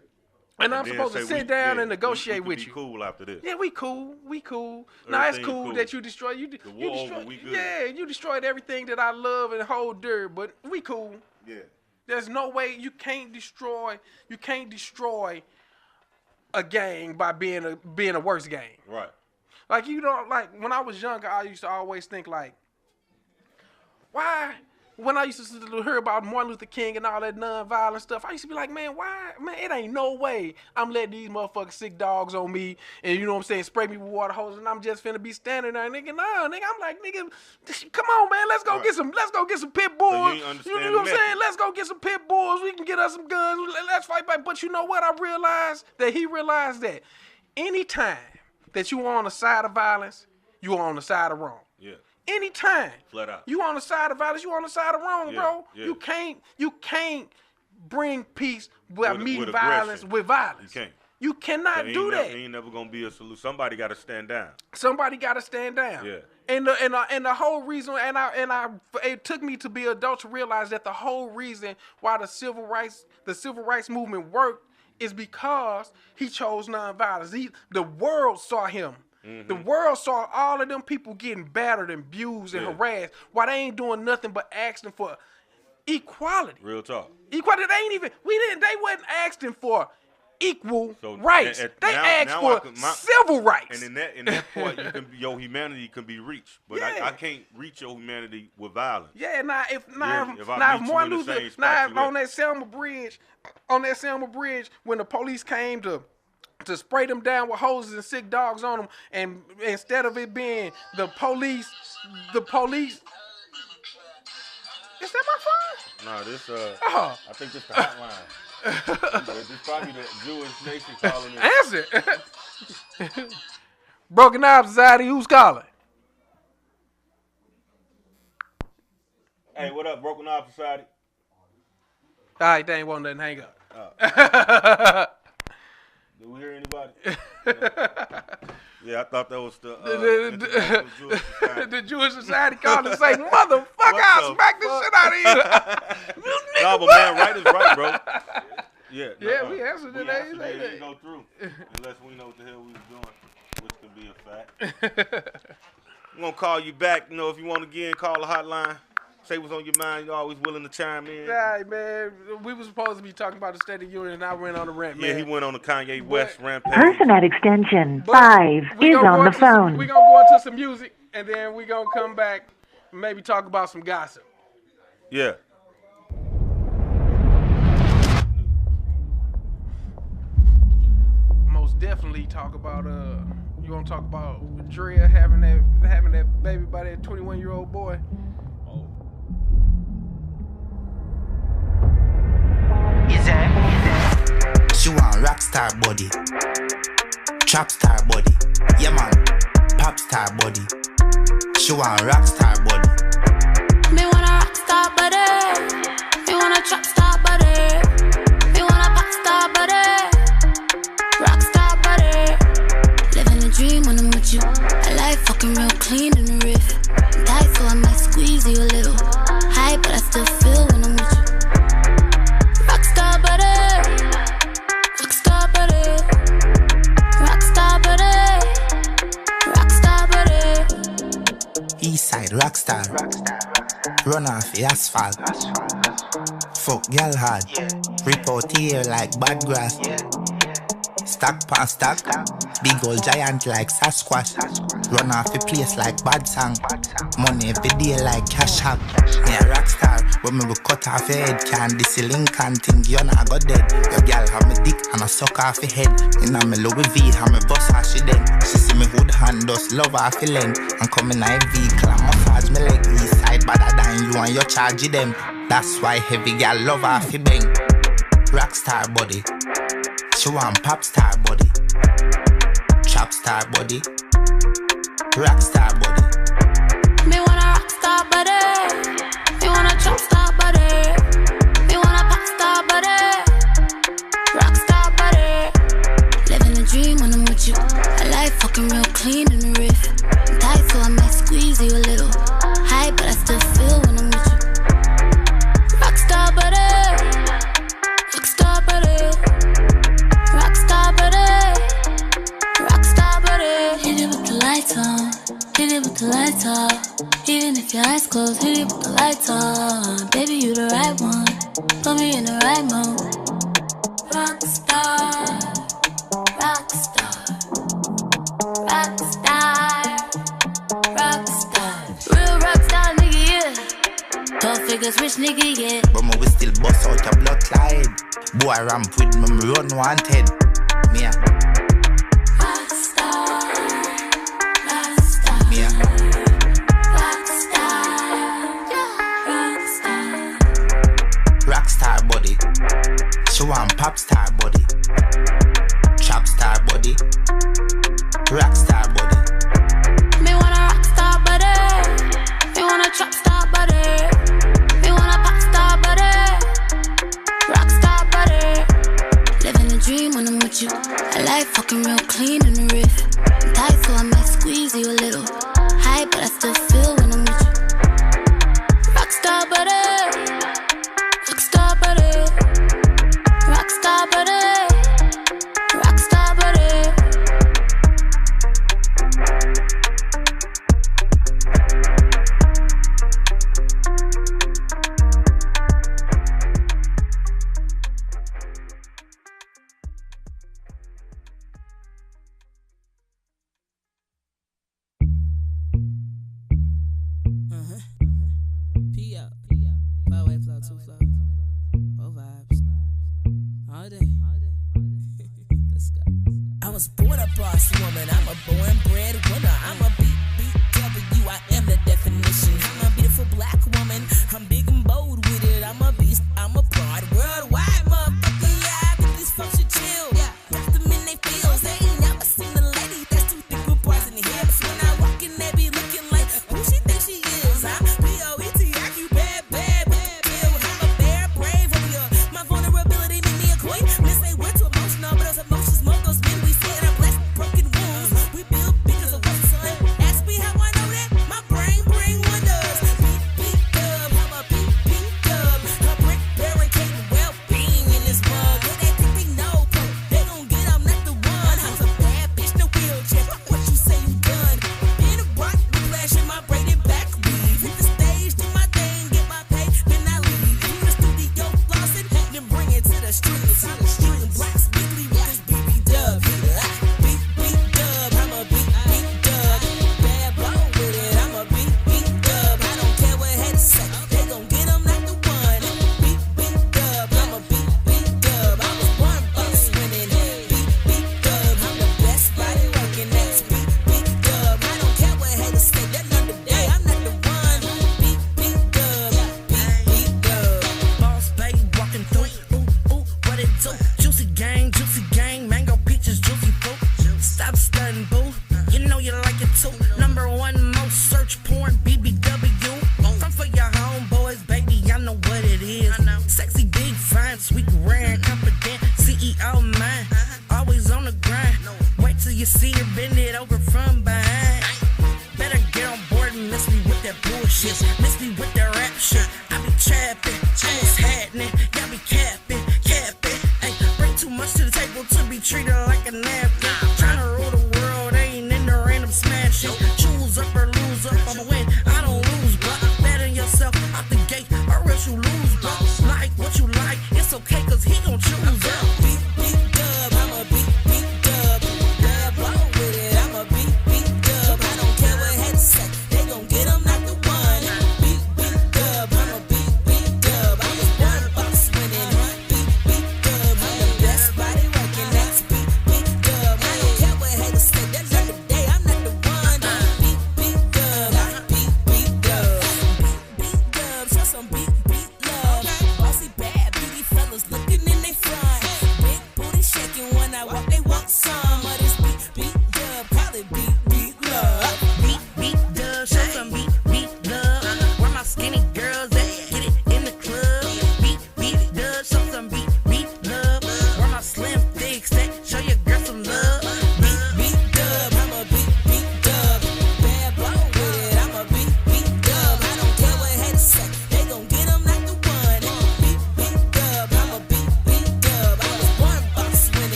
And I'm supposed to sit down and negotiate with you. Cool after this. Yeah, we cool. Now it's cool that you destroyed. You destroyed everything that I love and hold dear. But we cool. Yeah. There's no way you can't destroy a gang by being a worse gang. Right. Like when I was younger, I used to always think like, why? When I used to hear about Martin Luther King and all that non-violent stuff, I used to be like, man, why? Man, it ain't no way I'm letting these motherfucking sick dogs on me and, you know what I'm saying, spray me with water hoses and I'm just finna be standing there, nigga. Nah, nigga, I'm like, nigga, come on, man, let's go get some pit bulls. So you know what I'm saying? Let's go get some pit bulls. We can get us some guns. Let's fight back. But you know what? I realized that anytime that you are on the side of violence, you are on the side of wrong. Yeah. Anytime Flat out. you on the side of violence, you on the side of wrong, bro. Yeah. You can't bring peace by meeting violence with violence. You can't. You cannot do that. It ain't never gonna be a solution. Somebody got to stand down. Yeah. And the whole reason, it took me to be an adult to realize that the whole reason why the civil rights movement worked is because he chose nonviolence. The world saw him. The world saw all of them people getting battered and abused and harassed while they ain't doing nothing but asking for equality. Real talk. Equality. They wasn't asking for equal rights. They asked for civil rights. And in that point, your humanity can be reached. But I can't reach your humanity with violence. Yeah, if Martin Luther, on that Selma Bridge, when the police came to spray them down with hoses and sick dogs on them, and instead of it being the police. Is that my phone? No, this I think this the hotline. This probably the Jewish nation calling it. Answer. Broken Knob Society, who's calling? Hey, what up, Broken Knob Society? All right, they ain't want nothing. Hang up. Did we hear anybody? Yeah, I thought that was the Jewish Society. The Jewish Society called and say, motherfucker, I'll smack this shit out of you. No, but man, right is right, bro. Yeah, we answered it. They didn't go through. Unless we know what the hell we was doing, which could be a fact. I'm going to call you back. You know, if you want to again, call the hotline. Say what's on your mind. You're always willing to chime in. All right, man. We were supposed to be talking about the State of the Union, and I went on a rant, man. Yeah, he went on the Kanye West rampage. Person at extension 5 is on the phone. We're going to go into some music, and then we're going to come back and maybe talk about some gossip. Yeah. Most definitely talk about, you want to talk about Drea having that baby by that 21-year-old boy? She want rockstar body, trap star body, yeah man, pop star body. She want rockstar body. Me want a rockstar body, me want a trap star body, me want a pop star body, rockstar body. Living a dream when I'm with you. I like fucking real clean in the riff. I'm tight so I might squeeze you a little. High but I still feel when I'm with you. Rockstar body. Eastside rockstar, run off the asphalt. Fuck girl hard, rip out here like bad grass. Stack pan stack, big old giant like Sasquatch. Run off the place like bad song. Money every day like cash hack. Yeah, rockstar, when me will cut off your head. Can't this Lincoln thing, you're not got dead. Your girl have me dick and I suck off your head. And I'm a Louis V, have me bust her she dead. She see me hood hand, dust love off your length. And come in a vehicle and massage me leg. East side better than you and you charge them. That's why heavy girl love off your bang. Rockstar body. She want pop star body, trap star body, rock star body. Me want a rock star body, me want a trap star body, me want a pop star body, rock star body. Living clean in the riff. I'm tight, so I might squeeze you a little. High, but I still feel when I'm with you. Rockstar buddy, rockstar buddy, rockstar buddy, rockstar buddy. Hit it with the lights on, hit it with the lights off. Even if your eyes closed, hit it with the lights on. Baby, you the right one, put me in the right mode. Rockstar, rockstar, rockstar, rockstar. Real rockstar nigga, yeah. 12 figures, rich nigga, yeah. But we still bust out your blood clot. Boy ramp with me run wanted. Me a rockstar, rockstar. Me a rockstar body. She want pop star body, trap star body, rock star body. Me want a rock star body, me want a trap star body, me want a pop star body, rock star body. Living a dream when I'm with you. I like fucking real clean in the riff. I'm tight, so I might squeeze you a little. High, but I still feel when I'm with you. Rock star body, rock star body. Rockstar buddy, rockstar buddy. P.O. Power flow, 2 flow. 4 vibes. All day. Let's go. I was born a boss woman. I'm a born bred winner. I'm a BBW. I am the definition. I'm a beautiful black woman. I'm big and bold with it. I'm a beast. I'm a broad worldwide motherfucker. Yeah, I think these folks should chill. Yeah, put them in they feels. They ain't never seen a lady that's too thick with poison in the hips. When I walk in, they be looking like who she thinks she is. I'm P-O-E-T-I-Q, bad, bad, bad, bill. I'm a bear, brave warrior. My vulnerability made me a queen. Miss ain't way too emotional, but those emotions more those men we see in our blessed broken wounds. We build because of what's son. Ask me how I know that. My brain bring wonders. Beat dub, I'm a beat dub. A brick barricade well-being in this mug. Yeah, they think they know, but they gon' get I'm not the one. I'm a bad bitch in a wheelchair. What you say you done? In a rock, the flash in my braided back weave. Hit the stage, do my thing, get my pay, then I leave. In the studio, floss it, then bring it to the streets. Shooting blacks weekly with this BB dub. Beat dub, I'm a beat dub. Bad blow with it, I'm a beat dub. I don't care what haters say, they gon' get them not the one. Beat dub, I'm a beat dub. I was born bucks winning. Beat dub, I'm the best body working. That's beat dub. I don't care what haters say, they're not the day. I'm not the one. Beat dub, beat dub. Boss babe walking through. Ooh, what it do? Juicy gang, mango peaches, juicy fruit. Stop stunning, boo. You know you like it too. Number one most search porn, BBW. From for your homeboys, baby, I know what it is. Sexy, big, fine, sweet, rare, and confident. CEO mine, always on the grind. Wait till you see her bend it over from behind. Better get on board and miss me with that bullshit. Miss me with that rap shit. I be trapping, what's happening? Y'all be capping. Ay, bring too much to the table to be treated like a napkin. Tryna rule the world, ain't in the random smashing. Choose up or lose up, I'ma win, I don't lose, but better yourself out the gate, or else you lose, but like what you like, it's okay, cause he gon' choose up. Beat dub, I'm a beat dub. Bad blow with it, I'm a beat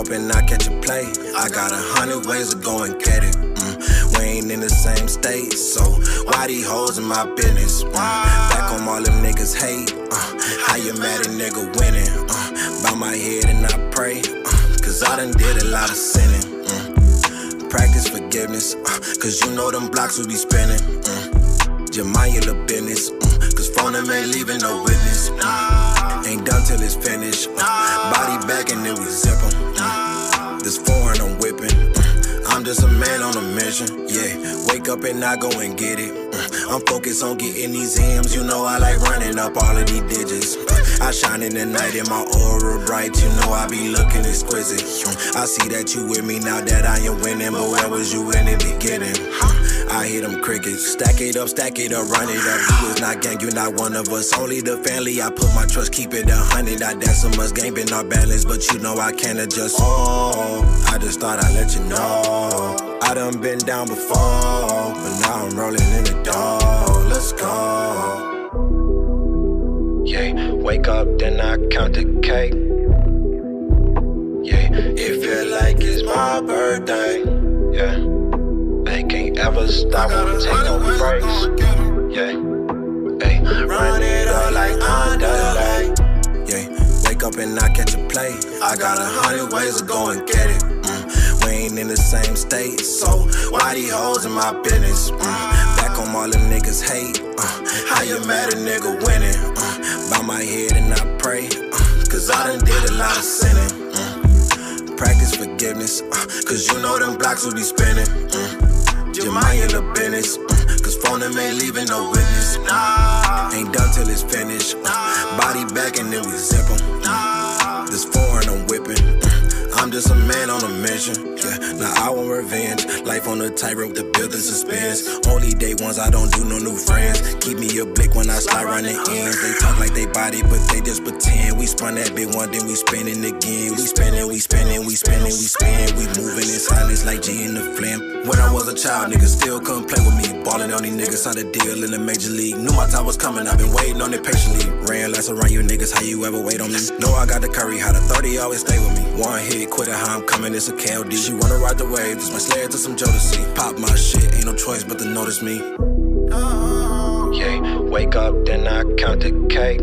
up and I catch a play. I got 100 ways to go and get it. We ain't in the same state, so why these hoes in my business? Back on all them niggas hate. How you mad at nigga winning? Bow my head and I pray, cause I done did a lot of sinning. Practice forgiveness, cause you know them blocks we be spinning. Just mind your little business, cause phone them ain't leaving no witness. Ain't done till it's finished. Body back and then we zip 'em. This foreign I'm whipping. I'm just a man on a mission, yeah. Wake up and I go and get it. I'm focused on getting these M's. You know I like running up all of these digits. I shine in the night in my aura bright. You know I be looking exquisite. I see that you with me now that I am winning. But where was you in the beginning? I hear them crickets. Stack it up, run it up. You is not gang, you not one of us. Only the family, I put my trust, keep it 100. I dance so much, game been off balance. But you know I can't adjust. Oh, I just thought I'd let you know. I done been down before, but now I'm rolling in the door. Let's go. Yeah, wake up, then I count the cake. Yeah, it feel like it's my birthday. Yeah, I can't ever stop, won't take no breaks. Yeah, hey, run it up like underlay. Yeah, wake up and I catch a play. I got 100 ways to go and get it. We ain't in the same state, so why these hoes in my business? Back on all them niggas hate. How you mad at nigga winning? Bow my head and I pray, cause I done did a lot of sinning. Practice forgiveness, cause you know them blocks we be spinning. Just mind your little business, cause phone them ain't leaving no witness. Ain't done till it's finished. Body back and then we zip 'em. This foreign I'm whipping. I'm just a man on a mission, yeah. Now I want revenge. Life on the tightrope, the building suspense. Only day ones, I don't do no new friends. Keep me a blick when I start running ends. They talk like they body, but they just pretend. We spun that big one, then we spinning again. We spinning, we spinning, we spinning, we spin. We moving in silence like G in the flim. When I was a child, niggas still couldn't play with me. Ballin' on these niggas, signed a deal in the major league. Knew my time was coming, I've been waiting on it patiently. Ran less around you niggas, how you ever wait on me? Know I got the curry, how the 30 always stay with me. One hit, quit it, how I'm coming, it's a KLD. She wanna ride the wave, this my sled to some Jodeci. Pop my shit, ain't no choice but to notice me. Yeah, wake up, then I count the cake.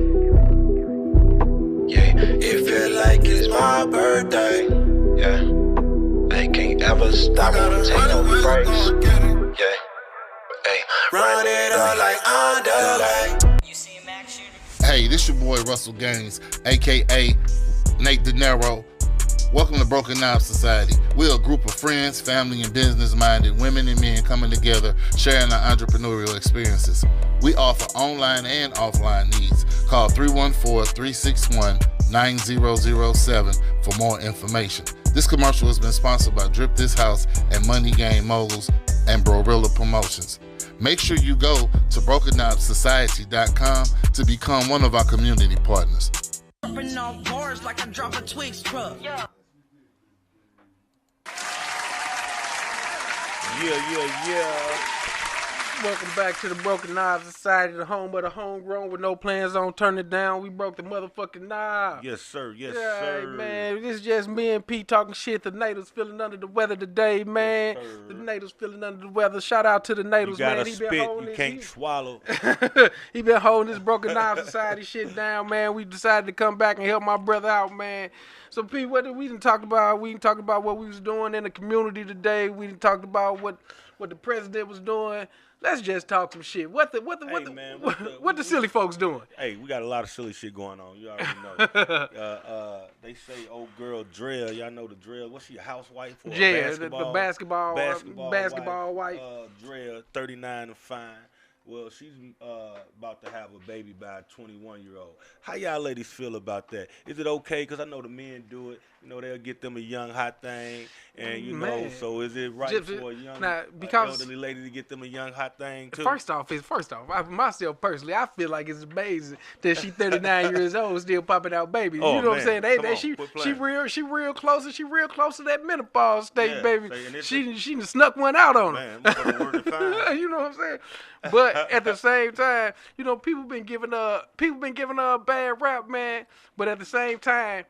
Yeah, it feel like it's my birthday. Yeah, I can't ever stop, won't take no breaks. Yeah, hey, run it up like underlay. Hey, this your boy Russell Gaines, aka Nate De Niro. Welcome to Broken Knob Society. We're a group of friends, family, and business-minded women and men coming together, sharing our entrepreneurial experiences. We offer online and offline needs. Call 314-361-9007 for more information. This commercial has been sponsored by Drip This House and Money Game Moguls and Brorilla Promotions. Make sure you go to BrokenKnobSociety.com to become one of our community partners. Jumping off bars like I drop a Twix truck. Yeah. Welcome back to the Broken Knob Society, the home of the homegrown with no plans on turning it down. We broke the motherfucking knob. Yes, sir. Yes, yeah, sir. Man, this is just me and Pete talking shit. The natives feeling under the weather today, man. Yes, the natives feeling under the weather. Shout out to the natives, man. He spit, been holding you can't swallow. He been holding this Broken Knob Society shit down, man. We decided to come back and help my brother out, man. So, Pete, what we done talked about? We done talked about what we was doing in the community today. We done talked about what the president was doing. Let's just talk some shit. What the silly folks doing? Hey, we got a lot of silly shit going on. You already know. They say old girl Drill. Y'all know the drill. What's she, a housewife or the basketball wife. Drill, 39 and fine. Well, she's about to have a baby by a 21-year-old. How y'all ladies feel about that? Is it okay? Because I know the men do it. You know, they'll get them a young hot thing. And, you know, so is it right for a young elderly lady to get them a young hot thing, too? First off, myself personally, I feel like it's amazing that she's 39 years old still popping out babies. Oh, you know man. what I'm saying? She real close to that menopause stage, baby. She done snuck one out on her. Man, working fine. You know what I'm saying? But at the same time, you know, people been giving her a bad rap, man. But at the same time,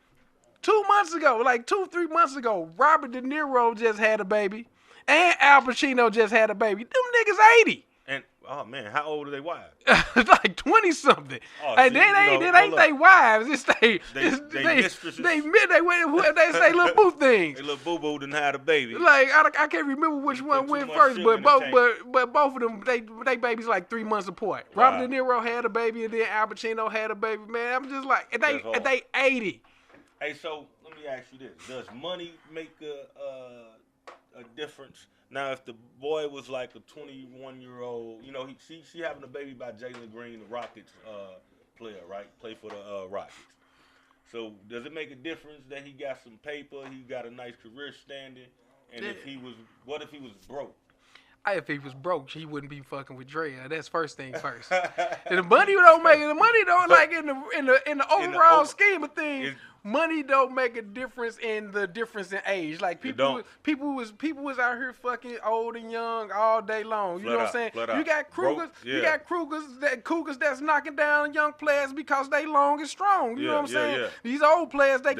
2 months ago, like 2-3 months ago, Robert De Niro just had a baby, and Al Pacino just had a baby. Them niggas 80. And oh man, how old are they wives? Like 20 something. Oh, And see, it ain't they wives. It's they mistresses. they say little boo things. They little boo boo done had a baby. Like I can't remember which one went first, but both of them they babies like 3 months apart. Wow. Robert De Niro had a baby, and then Al Pacino had a baby. Man, I'm just like, and they 80. Hey, so let me ask you this: does money make a difference? Now, if the boy was like a 21-year-old, you know, she having a baby by Jalen Green, the Rockets player, right? Play for the Rockets. So, does it make a difference that he got some paper, he got a nice career standing, and what if he was broke? If he was broke, he wouldn't be fucking with Drea. That's first things first. And the money don't make it. The money don't like in the overall scheme of things. Money don't make a difference in the difference in age. Like people was out here fucking old and young all day long. You know what I'm saying? You got Krugers, Cougars that's knocking down young players because they long and strong. You know what I'm saying? Yeah. These old players they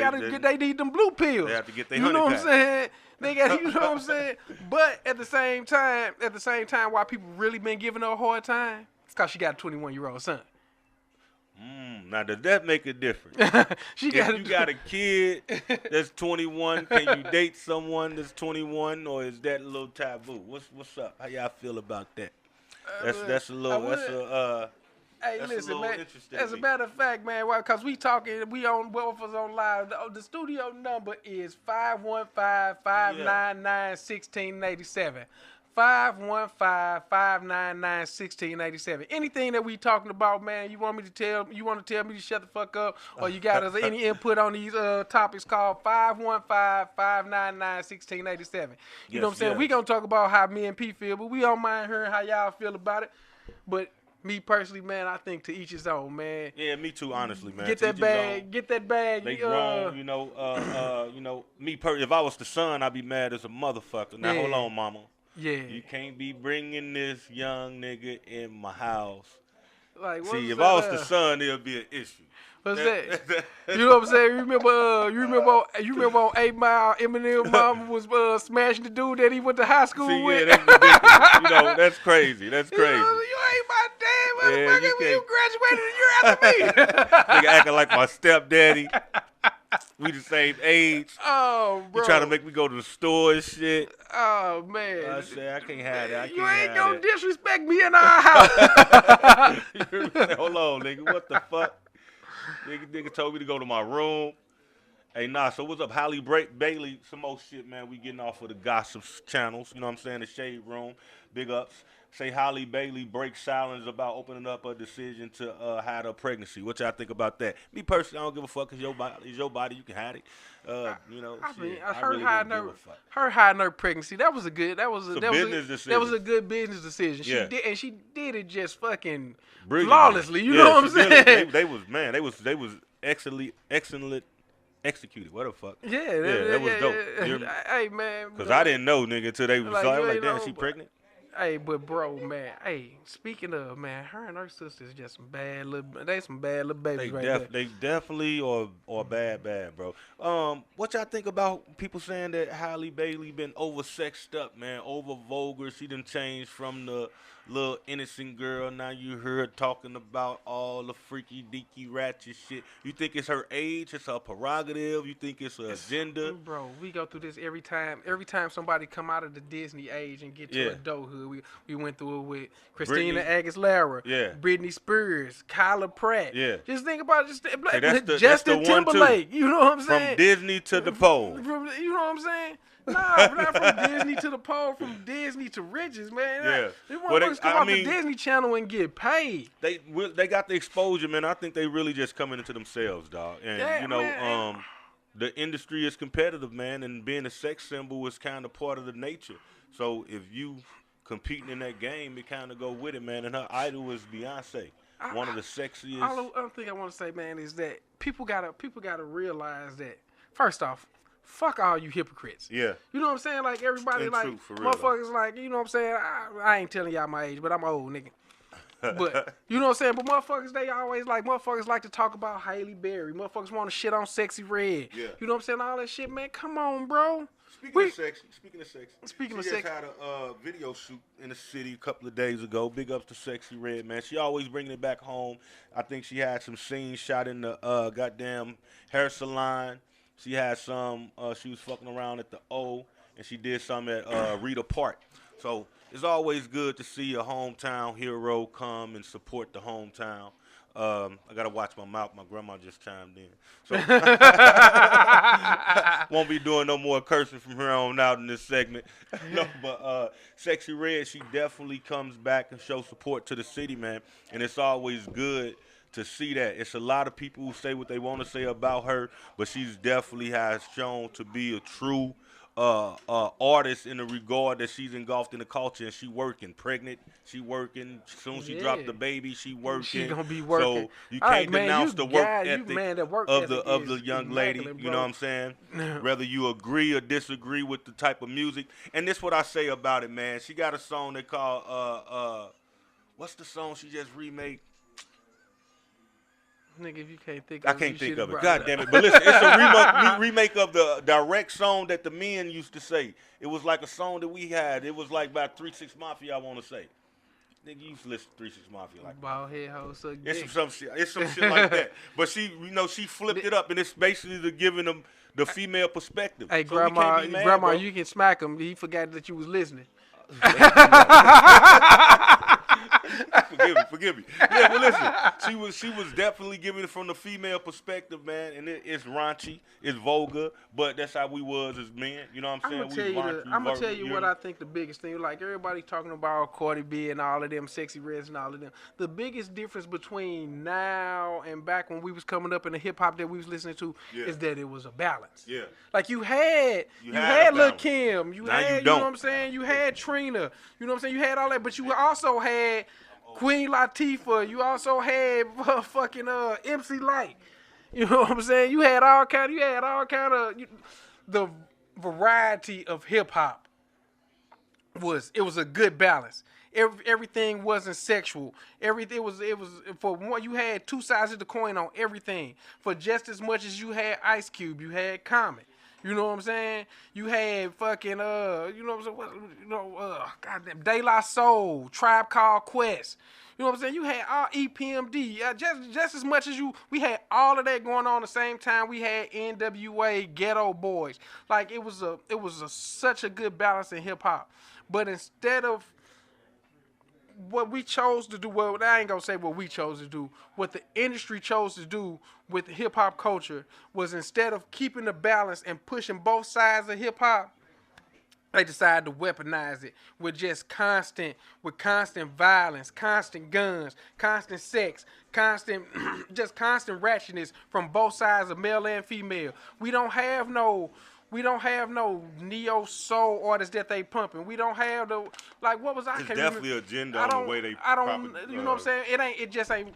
need them blue pills. They have to get their honey pack. You know what I'm saying? They got, you know what I'm saying? But at the same time, why people really been giving her a hard time? It's because she got a 21-year-old son. Now, does that make a difference? You got a kid that's 21, can you date someone that's 21, or is that a little taboo? What's up? How y'all feel about that? That's a little. Hey, listen, man. As a matter of fact, man, because we talking, both of us on live. The studio number is 515-599-1687. 515-599-1687. Anything that we talking about, man, you want to tell me to shut the fuck up, or you got any input on these topics, call 515-599-1687. You know what I'm saying? We gonna talk about how me and P feel, but we don't mind hearing how y'all feel about it. But me personally, man, I think to each his own, man. Yeah, me too, honestly, man. Get that bag. They grown, you know, me personally, if I was the son, I'd be mad as a motherfucker. Now, hold on, mama. Yeah. You can't be bringing this young nigga in my house. Like, see, if I was the son, there'd be an issue. What's that? You know what I'm saying? You remember on 8 Mile, Eminem mama was smashing the dude that he went to high school with? Yeah, that's ridiculous. You know, that's crazy. That's crazy. You ain't my dad, motherfucker. You graduated a year after me. Nigga acting like my stepdaddy. We the same age. Oh, bro. You trying to make me go to the store and shit. Oh, man. I said, I can't have that. You ain't gonna disrespect me in our house. Hold on, nigga. What the fuck? Nigga told me to go to my room. Hey, nah, so what's up? Halle Bailey, some more shit, man. We getting off of the gossip channels. You know what I'm saying? The Shade Room. Big ups. Say Halle Bailey breaks silence about opening up a decision to hide her pregnancy. What y'all think about that? Me personally, I don't give a fuck. It's your body. You can hide it. You know, her hiding her pregnancy. That was a good business decision. She did it just fucking flawlessly. You know what I'm saying? They was excellently executed. What the fuck? Yeah, that was dope. Hey, man. Because I didn't know, nigga, until they was like, damn, she pregnant? Hey, but bro, man. Hey, speaking of, man, her and her sisters just some bad little babies there. They definitely are bad, bro. What y'all think about people saying that Halle Bailey been over-sexed up, man, over-vulgar? She done changed from the little innocent girl. Now you hear her talking about all the freaky, deaky, ratchet shit. You think it's her age? It's her prerogative? You think it's her agenda? Bro, we go through this every time. Every time somebody come out of the Disney age and get to adulthood, we went through it with Christina Aguilera, Britney Spears, Kyla Pratt. Yeah. Just think about Justin Timberlake. You know what I'm saying? From Disney to the pole. You know what I'm saying? Nah, not from Disney to the pole, from Disney to riches, man. Yeah. They want to come off the Disney Channel and get paid. They got the exposure, man. I think they really just coming into themselves, dog. And, the industry is competitive, man, and being a sex symbol is kind of part of the nature. So if you competing in that game, it kind of go with it, man. And her idol is Beyonce, one of the sexiest. Other thing I want to say, man, is that people gotta realize that, first off, fuck all you hypocrites. Yeah. You know what I'm saying? Like, everybody, like, motherfuckers, like, you know what I'm saying? I ain't telling y'all my age, but I'm old, nigga. But you know what I'm saying? But motherfuckers, they always motherfuckers like to talk about Halle Berry. Motherfuckers want to shit on Sexy Red. Yeah. You know what I'm saying? All that shit, man. Come on, bro. Speaking of sexy, Speaking of she sexy, just had a video shoot in the city a couple of days ago. Big ups to Sexy Red, man. She always bringing it back home. I think she had some scenes shot in the goddamn hair salon. She had some. She was fucking around at the O, and she did some at Rita Park. So it's always good to see a hometown hero come and support the hometown. I gotta watch my mouth. My grandma just chimed in, so won't be doing no more cursing from here on out in this segment. No, but Sexy Red, she definitely comes back and shows support to the city, man, and it's always good to see that. It's a lot of people who say what they want to say about her, but she's definitely has shown to be a true artist in the regard that she's engulfed in the culture, and she working. Pregnant, she working. Soon she dropped the baby, she working. She gonna be working. So you can't denounce the work ethic of the the young lady. You know what I'm saying? Whether you agree or disagree with the type of music. And this what I say about it, man. She got a song they call what's the song she just remade? Nigga, if you can't think I of it, can't you think should've of it. brought God up. damn it. But listen, it's a remake of the direct song that the men used to say. It was like a song that we had. It was like by 3 6 Mafia, I want to say. Nigga, you used to listen to 3 6 Mafia like bald head hoe suck it's dick. some shit. It's some shit like that. But she, she flipped it up, and it's basically giving them the female perspective. Hey, So we can't grandma, be mad, bro. you can smack him. He forgot that you was listening. Forgive me. Yeah, but listen, she was definitely giving it from the female perspective, man, and it's raunchy, it's vulgar, but that's how we was as men. You know what I'm saying? I'm gonna tell you what I think the biggest thing. Like everybody talking about Cardi B and all of them, Sexy Reds and all of them. The biggest difference between now and back when we was coming up in the hip hop that we was listening to is that it was a balance. Yeah. Like you had Lil Kim, you know what I'm saying? You had Trina, you know what I'm saying? You had all that, but you also had Queen Latifah. You also had fucking MC Light. You know what I'm saying? You had all kind of the variety of hip hop was a good balance. Everything wasn't sexual. Everything was for one. You had two sides of the coin on everything. For just as much as you had Ice Cube, you had Common. You know what I'm saying? You had fucking you know what I'm saying? Goddamn De La Soul, Tribe Called Quest. You know what I'm saying? You had all EPMD. Just as much as we had all of that going on at the same time. We had NWA, Ghetto Boys. Like it was such a good balance in hip hop. But instead of what we chose to do, well, I ain't gonna say what we chose to do. What the industry chose to do with the hip hop culture was instead of keeping the balance and pushing both sides of hip hop, they decided to weaponize it with just constant violence, constant guns, constant sex, constant ratchetness from both sides of male and female. We don't have no neo soul artists that they pumping. We don't have the what was I? It's definitely an agenda on the way they. You know what I'm saying? It just ain't.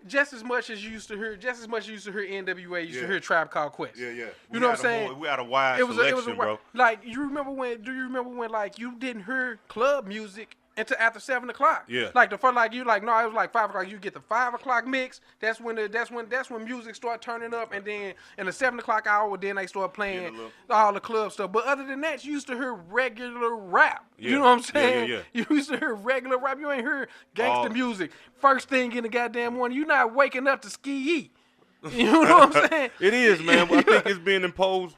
Just as much as you used to hear NWA, you used to hear Tribe Called Quest. Yeah. You know what I'm saying? We had a wide selection, bro. Like do you remember when like you didn't hear club music until after 7 o'clock? Yeah. Like the first, it was like 5 o'clock. You get the 5 o'clock mix. That's when music start turning up, and then in the 7 o'clock hour, then they start playing all the club stuff. But other than that, you used to hear regular rap. Yeah. You know what I'm saying? Yeah. You used to hear regular rap. You ain't hear gangster music. First thing in the goddamn morning, you not waking up to ski eat. You know what I'm saying? It is, man. I think it's being imposed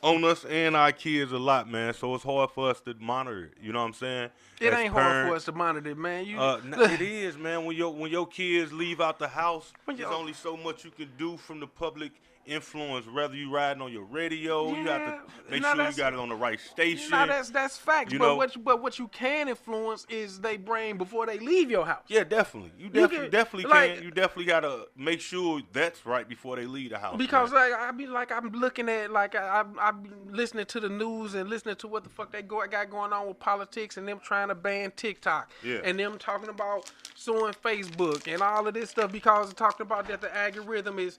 on us and our kids a lot, man. So it's hard for us to monitor it. You know what I'm saying? It ain't hard for us to monitor it, man. It is, man. When your kids leave out the house, there's only so much you can do from the public influence. Whether you riding on your radio, you have to make sure you got it on the right station. No, that's facts. But what you can influence is they brain before they leave your house. Yeah, definitely. You definitely can. You definitely gotta make sure that's right before they leave the house. Because I'm looking at I'm listening to the news and listening to what the fuck they got going on with politics and them trying to ban TikTok. Yeah. And them talking about suing Facebook and all of this stuff because they're talking about that the algorithm is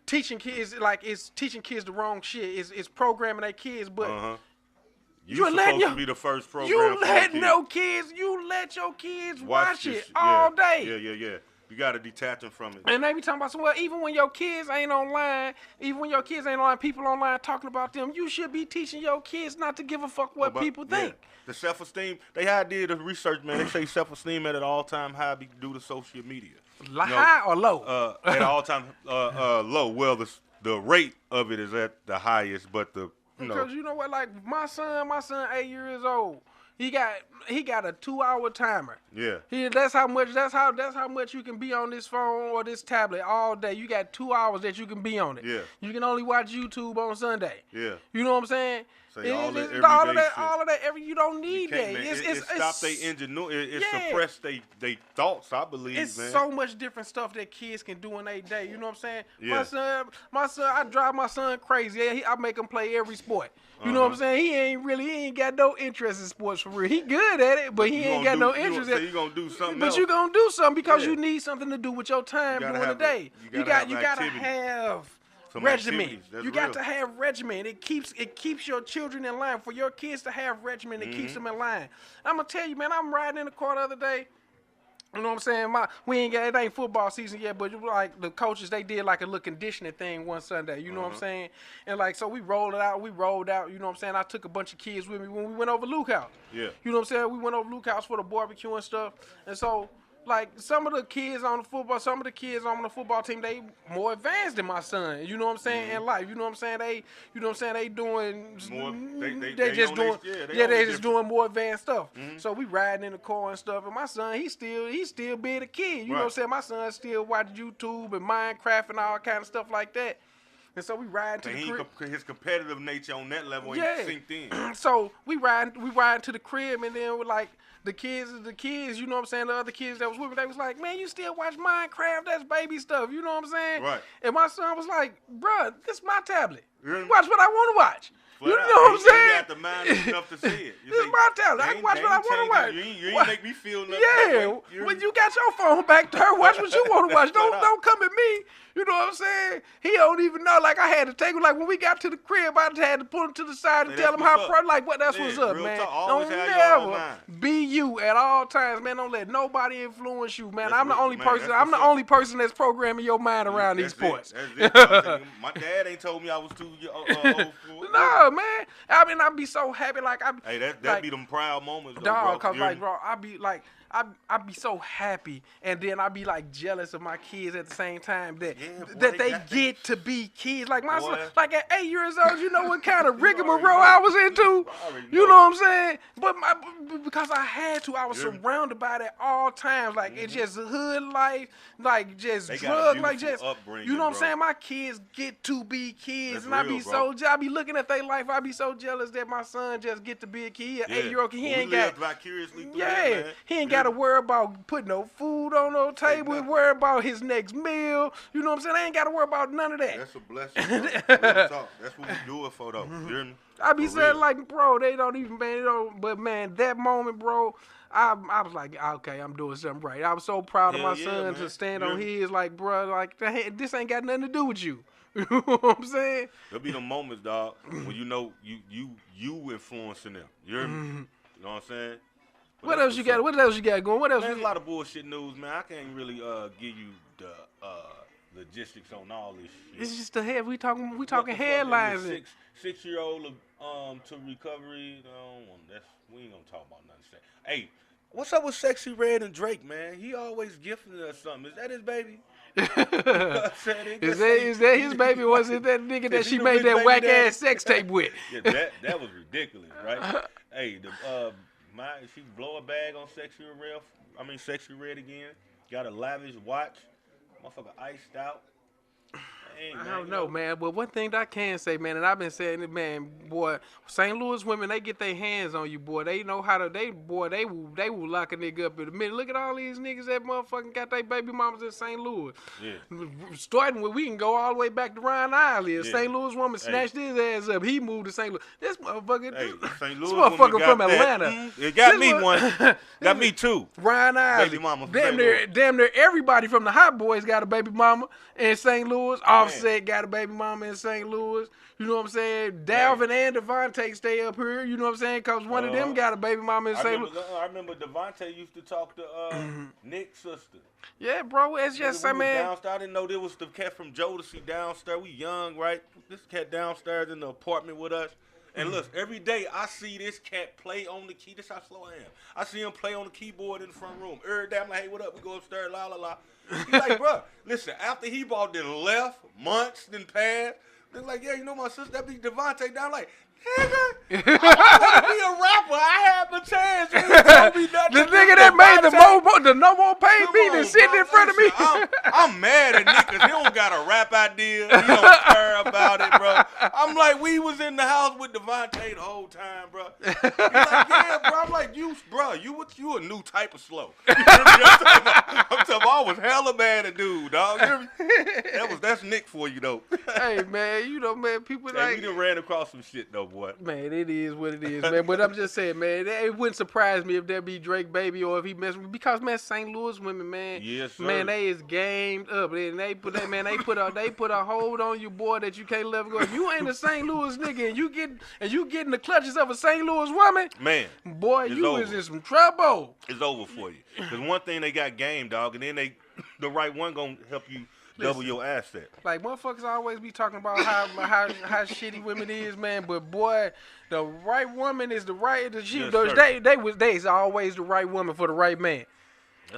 teaching kids the wrong shit. It's programming their kids, but You supposed to be the first program. You let your kids watch it all day. Yeah. You got to detach them from it. And they be talking about, well, even when your kids ain't online, people online talking about them, you should be teaching your kids not to give a fuck what people think. The self-esteem, they did the research, man. They say self-esteem at an all-time high due to social media. High or low? At all-time low. Well, the rate of it is at the highest, but because you know what, like my son 8 years old. He got a 2-hour timer. Yeah. That's how much you can be on this phone or this tablet all day. You got 2 hours that you can be on it. Yeah. You can only watch YouTube on Sunday. Yeah. You know what I'm saying? All of that. You don't need that. It stops their ingenuity. It suppress they thoughts. I believe. It's man. so much different stuff that kids can do in their day. You know what I'm saying? Yeah. My son, I drive my son crazy. Yeah, I make him play every sport. You know what I'm saying? He ain't got no interest in sports for real. He good at it, but he ain't got no interest in it. So you gonna do something else. But you gonna do something because you need something to do with your time during the day. You gotta have regimen. You got to have regimen. It keeps your children in line. For your kids to have regimen, it keeps them in line. I'm gonna tell you, man. I'm riding in the car the other day. You know what I'm saying? It ain't football season yet, but like the coaches, they did like a little conditioning thing one Sunday. You know what I'm saying? And like, so we rolled out. You know what I'm saying? I took a bunch of kids with me when we went over Luke House. Yeah. You know what I'm saying? We went over Luke House for the barbecue and stuff. And so, like, some of the kids on the football team, they more advanced than my son. You know what I'm saying? In life, you know what I'm saying? They doing more. They just doing more advanced stuff. So we riding in the car and stuff. And my son, he still being a kid. You know what I'm saying? My son still watch YouTube and Minecraft and all kind of stuff like that. And so we ride to the crib. His competitive nature on that level ain't synced in. So we ride to the crib, and then we're like, the kids, you know what I'm saying? The other kids that was with me, they was like, man, you still watch Minecraft? That's baby stuff. You know what I'm saying? Right. And my son was like, bruh, this is my tablet. Watch what I want to watch. Flat you out. know what I'm saying? You got the mind enough to see it. This is my tablet. I can watch what I want to watch. You ain't make me feel nothing. Yeah. When you got your phone back there, watch what you want to watch. Don't come at me. You know what I'm saying? He don't even know. Like, I had to take him. Like, when we got to the crib, I had to pull him to the side and tell him how, that's what's up, man. Don't never be you at all times, man. Don't let nobody influence you, man. I'm the only person that's programming your mind around these sports. My dad ain't told me I was too old for it. No, man. I mean, I'd be so happy. Like, that be them proud moments, though, dog, cause like, bro, I'd be so happy, and then I'd be like jealous of my kids at the same time that they get to be kids. Like my son, like at 8 years old, you know what kind of rigmarole I was into. You know what I'm saying? But because I had to, I was surrounded by that all times. Like it's just hood life, like just drug, like just you know what I'm saying. My kids get to be kids, and I be looking at their life. I be so jealous that my son just get to be a kid. He an 8-year-old kid. He ain't got vicariously. He ain't got to worry about putting no food on no table. He worry about his next meal. You know what I'm saying? I ain't got to worry about none of that. That's a blessing. Real talk. That's what we do it for, though. You hear me? I be saying like, bro, they don't even, man. They don't. But man, that moment, bro, I was like, okay, I'm doing something right. I was so proud of my son to stand on his, like, bro, like this ain't got nothing to do with you. You know what I'm saying? There'll be the moments, dog, when you know you influencing them. You hear me? You know what I'm saying? But what else you got? What else you got going? What else? Man, there's a lot of bullshit news, man. I can't really give you the logistics on all this shit. It's just the head. We talking headlines. 6-year-old to recovery. We ain't gonna talk about nothing. Hey, what's up with Sexy Red and Drake, man? He always gifting us something. Is that his baby? Is that his baby? Or was it that nigga that she made that whack ass sex tape with? Yeah, that was ridiculous, right? Hey, she blow a bag on Sexy Red again. Got a lavish watch. Motherfucker iced out. I don't know, man. But one thing that I can say, man, and I've been saying it, man, boy, St. Louis women, they get their hands on you, boy. They know how to, they will lock a nigga up in a minute. Look at all these niggas that motherfucking got their baby mamas in St. Louis. Yeah. Starting with, we can go all the way back to Ryan Isley. A St. Louis woman snatched his ass up. He moved to St. Louis. This motherfucker, St. Louis this motherfucker from Atlanta. It got me one. Got me two. Ryan Isley. Baby mama. Damn near everybody from the Hot Boys got a baby mama in St. Louis. Offset got a baby mama in St. Louis. You know what I'm saying? Dalvin and Devontae stay up here. You know what I'm saying? Because one of them got a baby mama in St. Louis. I remember Devontae used to talk to Nick's sister. Yeah, bro. It's just, man. Downstairs, I didn't know there was the cat from Jodeci downstairs. We young, right? This cat downstairs in the apartment with us. And look, every day I see this cat play on the key. This how slow I am. I see him play on the keyboard in the front room. Every day I'm like, hey, what up? We go upstairs, la, la, la. He's like, bro, listen, after he bought then left, months then passed, they're like, yeah, you know my sister, that be Devontae down. Like, nigga, I want to be a rapper. I had my chance. You told me nothing. The nigga that made the no more pay beat is sitting in front of me. I'm mad at Nick because he don't got a rap idea. He don't care about it, bro. I'm like, we was in the house with Devontae the whole time, bro. He's like, yeah, bro. I'm like, you a new type of slow. I'm talking about, I was hella mad at dude, dog. That's Nick for you, though. Hey, man, you know, man, people like. We done ran across some shit, though, boy. Man, it is what it is, man. But I'm just saying, man, it wouldn't surprise me if there be Drake baby or if he mess with, because, man, St. Louis women, man, yes, sir. Man, they is gamed up. And they put a hold on you, boy, that you can't let go. If you ain't a St. Louis nigga and you get in the clutches of a St. Louis woman, man, boy, you is in some trouble. It's over for you. Because one thing they got game, dog, and then the right one gonna help you double your asset. Like, motherfuckers always be talking about how shitty women is, man. But boy, the right woman is the right. They is always the right woman for the right man.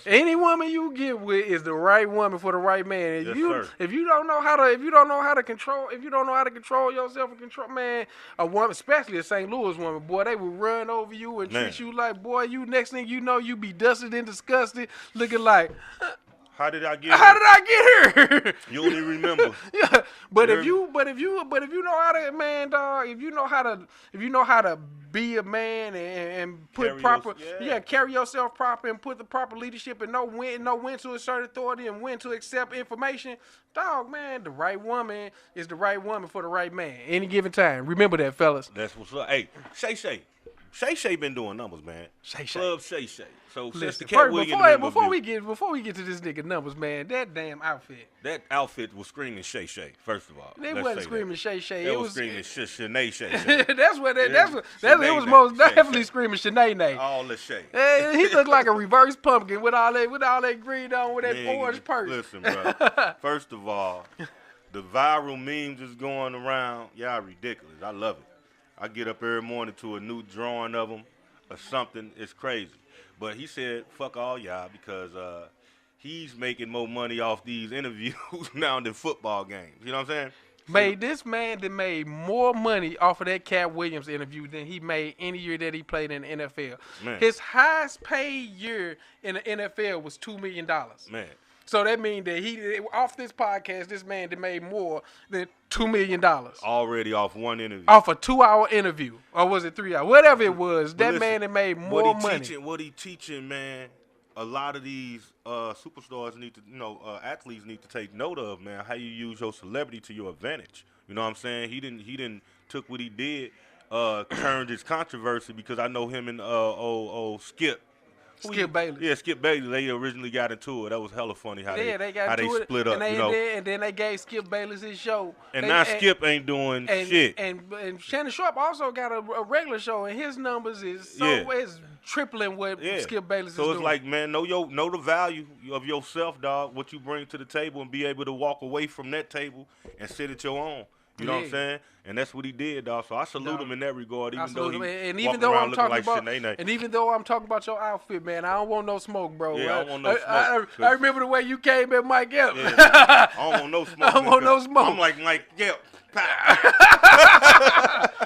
Any woman you get with is the right woman for the right man. If you don't know how to control yourself and control, man, a woman, especially a St. Louis woman, boy, they will run over you and treat you like, boy, you next thing you know, you be dusted and disgusted, looking like. How did I get here? You don't even remember. Yeah, but if you know how to, man, dog, if you know how to be a man and put carry yourself proper and put the proper leadership and know when to assert authority and when to accept information, dog, man, the right woman is the right woman for the right man any given time. Remember that, fellas. That's what's up. Hey, Shay been doing numbers, man. Club Shay. So since the Cat Williams before we get to this nigga numbers, man, that damn outfit. That outfit was screaming Shay. First of all, it wasn't screaming Shay. It was screaming Shanae Shay. That's what it was most definitely screaming Shanae. All the Shay. He looked like a reverse pumpkin with all that green on with that orange purse. Listen, bro. First of all, the viral memes is going around. Y'all ridiculous. I love it. I get up every morning to a new drawing of him or something. It's crazy. But he said, fuck all y'all, because he's making more money off these interviews now than football games. You know what I'm saying? This man that made more money off of that Cat Williams interview than he made any year that he played in the NFL. Man. His highest paid year in the NFL was $2 million. Man. So that means that off this podcast, this man that made more than $2 million. Already off one interview. Off a 2-hour interview. Or was it 3 hours? Whatever it was, man that made more money. What he teaching, man, a lot of these superstars need to, athletes need to take note of, man, how you use your celebrity to your advantage. You know what I'm saying? He didn't took what he did, turned his controversy, because I know him and Skip. Skip Bayless. Yeah, Skip Bayless. They originally got into it. That was hella funny how they split up. And then they gave Skip Bayless his show. And now Skip ain't doing shit. And Shannon Sharp also got a regular show, and his numbers is tripling what Skip Bayless is doing. So it's like, man, know the value of yourself, dog, what you bring to the table, and be able to walk away from that table and sit at your own. You know what I'm saying? And that's what he did, dog. So I salute him in that regard, even though I'm talking about your outfit, man, I don't want no smoke, bro. Yeah, I don't want no smoke. I remember the way you came at Mike Epps. Yeah, I don't want no smoke. I don't want no smoke. I'm like Mike Epps.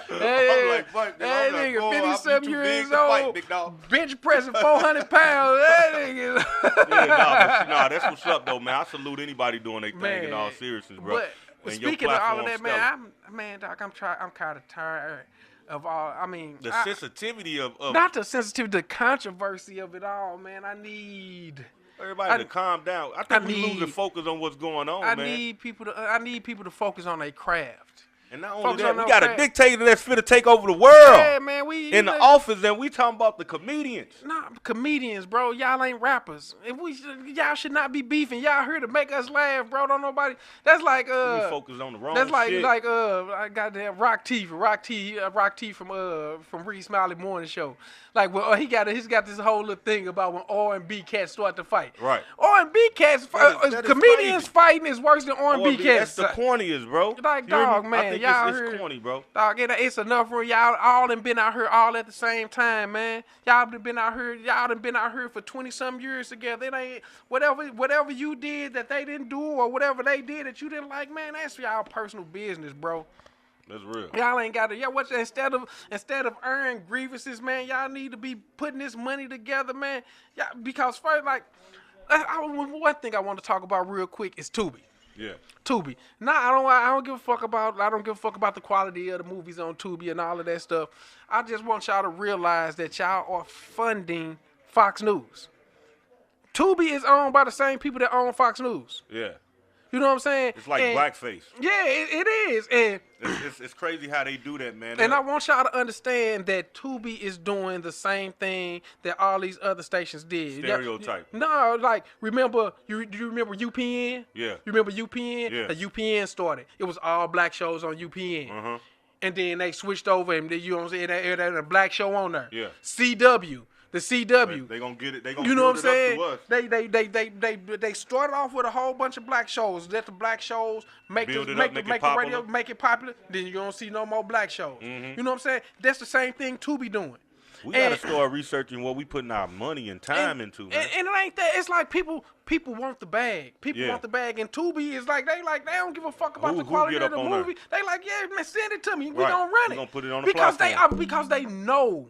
Hey, nigga, 57 years old, bench pressing 400 pounds. That nigga. Yeah, that's what's up, though, man. I salute anybody doing their thing in all seriousness, bro. But speaking of all of that, man, Doc, I'm kind of tired of all. I mean, the sensitivity of not the sensitivity, the controversy of it all, man. I need everybody to calm down. I think we're losing focus on what's going on, man. I need people to focus on their craft. And not only Focus that, on we no got a fact. dictator that's finna take over the world. Yeah, man, in the office, and we talking about the comedians. Nah, comedians, bro. Y'all ain't rappers. Y'all should not be beefing. Y'all here to make us laugh, bro. Don't nobody. That's like We focus on the wrong That's like shit. I goddamn Rock T from Reed Smiley Morning Show. Like, well, he's got this whole little thing about when R&B cats start to fight. Right. R&B cats, that is comedians crazy. fighting is worse than R&B cats. That's the corniest, bro. Like, You hear dog, me? man, I think y'all it's heard- corny, bro. Dog, it's enough for y'all all done been out here all at the same time, man. Y'all done been out here for 20-some years together. It ain't whatever you did that they didn't do or whatever they did that you didn't like, man, that's y'all personal business, bro. That's real. Y'all ain't got to. Instead of earning grievances, man, y'all need to be putting this money together, man. Yeah, because first, like, one thing I want to talk about real quick is Tubi. Yeah. Tubi. Nah, I don't give a fuck about the quality of the movies on Tubi and all of that stuff. I just want y'all to realize that y'all are funding Fox News. Tubi is owned by the same people that own Fox News. Yeah. You know what I'm saying? It's like blackface. Yeah, it is. And it's crazy how they do that, man. And I want y'all to understand that Tubi is doing the same thing that all these other stations did. Stereotype. No, like, do you remember UPN? Yeah. You remember UPN? Yeah. The UPN started. It was all black shows on UPN. Uh-huh. And then they switched over and you know what I'm saying? They had a black show on there. Yeah. CW. The CW. They gonna get it. They gonna You know what I'm saying? Up to us. They started off with a whole bunch of black shows. Let the black shows make the radio, make it popular. Then you don't see no more black shows. Mm-hmm. You know what I'm saying? That's the same thing Tubi doing. We gotta start researching what we putting our money and time into, man. And it ain't that. It's like people want the bag. People want the bag, and Tubi is like they don't give a fuck about the quality of the movie. They like, yeah, man, send it to me. We gonna run it. We gonna put it on the platform. Because they know.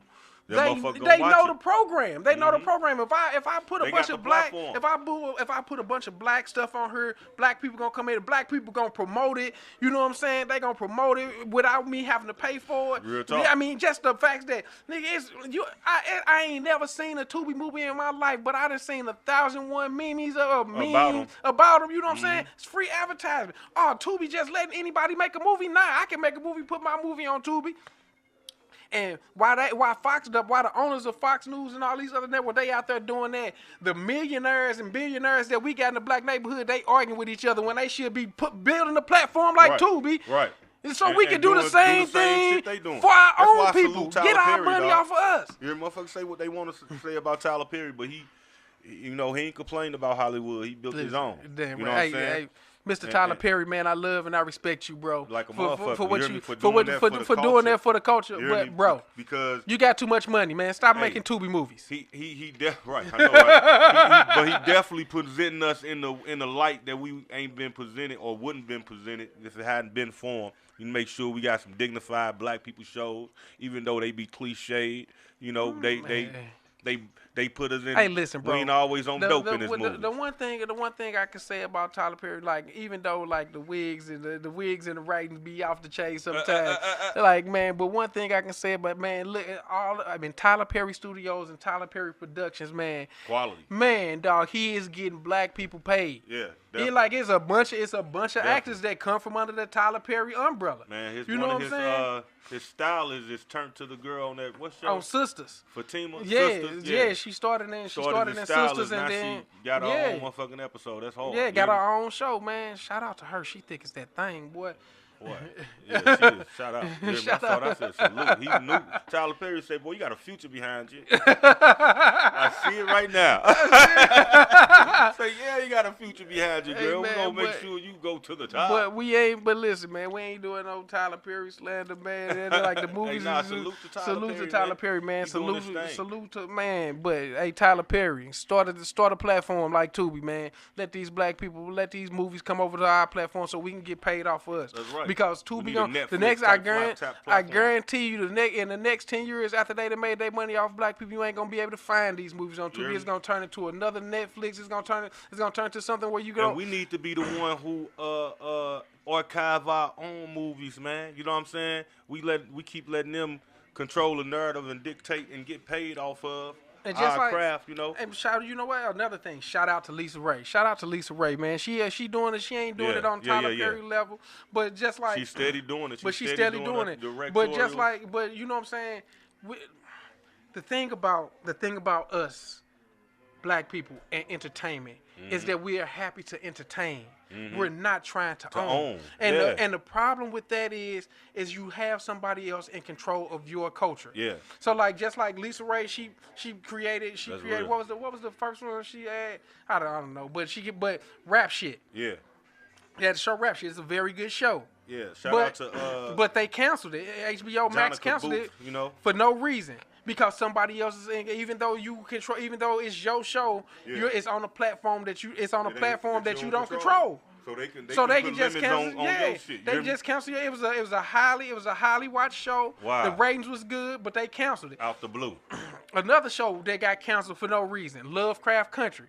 They know the program. They know the program. If I put a bunch of black, if I put a bunch of black stuff on here, black people gonna come in. Black people gonna promote it. You know what I'm saying? They gonna promote it without me having to pay for it. Real talk. I mean, just the fact that nigga, I ain't never seen a Tubi movie in my life, but I done seen 1,001 memes about them. You know what I'm saying? It's free advertisement. Oh, Tubi just letting anybody make a movie? Nah, I can make a movie, put my movie on Tubi. And why the owners of Fox News and all these other networks, they out there doing that. The millionaires and billionaires that we got in the black neighborhood, they arguing with each other when they should be building a platform like Tubi. Right. So we can do the same thing for our own people. Get our money off of us. You hear motherfuckers say what they want us to say about Tyler Perry, but he ain't complained about Hollywood. He built his own. Damn, you know what I'm saying? Hey, Mr. Tyler Perry, man, I love and I respect you, bro. Like a motherfucker. For doing that for the culture. But, bro, because you got too much money, man. Stop making Tubi movies. He right. I know, right? But he definitely presenting us in the light that we ain't been presented or wouldn't been presented if it hadn't been for him. You make sure we got some dignified black people shows, even though they be cliched. You know, they put us in. Hey, listen, bro. We ain't always on dope in this movie. The one thing I can say about Tyler Perry, like, even though like the wigs and the writings be off the chain sometimes, like, man. But one thing I can say about, man, look at Tyler Perry Studios and Tyler Perry Productions, man. Quality. Man, dog, he is getting black people paid. Yeah. It's a bunch of actors that come from under the Tyler Perry umbrella. Man, you know what I'm saying? His style is turned to the girl on that what show? On Sisters. Fatima. Yeah, Sisters? yeah. She started in Sisters and then she got her own motherfucking episode. That's hard. Yeah, got her own show, man. Shout out to her. She thick as that thing, boy. What? Yeah, she is. Shout out. Yeah, Shout out. I said salute. He knew. Tyler Perry said, "Boy, you got a future behind you." I see it right now. Say, yeah, you got a future behind you, girl. Hey, man, we're gonna make sure you go to the top. But listen, man, we ain't doing no Tyler Perry slander, man. They're like the movies. Salute to Tyler Perry, man. Salute to man. But hey, Tyler Perry start a platform like Tubi, man. Let these movies come over to our platform so we can get paid off for us. That's right. Because Tubi I guarantee you in the next 10 years after they done made their money off black people, you ain't gonna be able to find these movies on Tubi. It's gonna turn into another Netflix. It's gonna turn into something where you go. And we need to be the one who archive our own movies, man. You know what I'm saying? We keep letting them control the narrative and dictate and get paid off of And just our craft, you know. And you know what? Another thing. Shout out to Lisa Ray. Shout out to Lisa Ray, man. She doing it. She ain't doing it on Tyler Perry level, but just like she's steady doing it. She's steady doing it. But just like, but you know what I'm saying? The thing about us, black people, and entertainment is that we are happy to entertain. We're not trying to own. And the problem with that is you have somebody else in control of your culture. Yeah. So like just like Lisa Ray, she created real. what was the first one she had? I don't know, but rap shit. Yeah. Yeah, the show Rap Shit is a very good show. Yeah. Shout out to but they canceled it. HBO Max canceled it, you know, for no reason. Because somebody else is in, even though it's your show, it's on a platform that you don't control. So they can just cancel. your shit. They just canceled it. It was a highly watched show. Wow. The ratings was good, but they canceled it out the blue. Another show that got canceled for no reason, Lovecraft Country.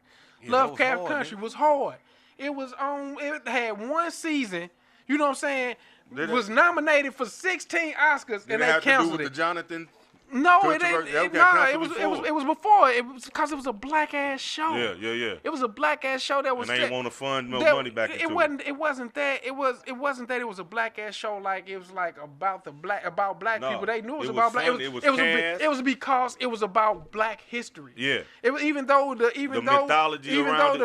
Lovecraft Country was hard. It was on. It had one season. You know what I'm saying? Was nominated for 16 Oscars, and they canceled it. The Jonathan. No, it was before. It was because it was a black ass show. Yeah. It was a black ass show that was. And they didn't want to fund no money back into it. It wasn't that. It wasn't that it was a black ass show. Like it was like about black people. They knew it was about black. It was because it was about black history. Yeah. It was even though the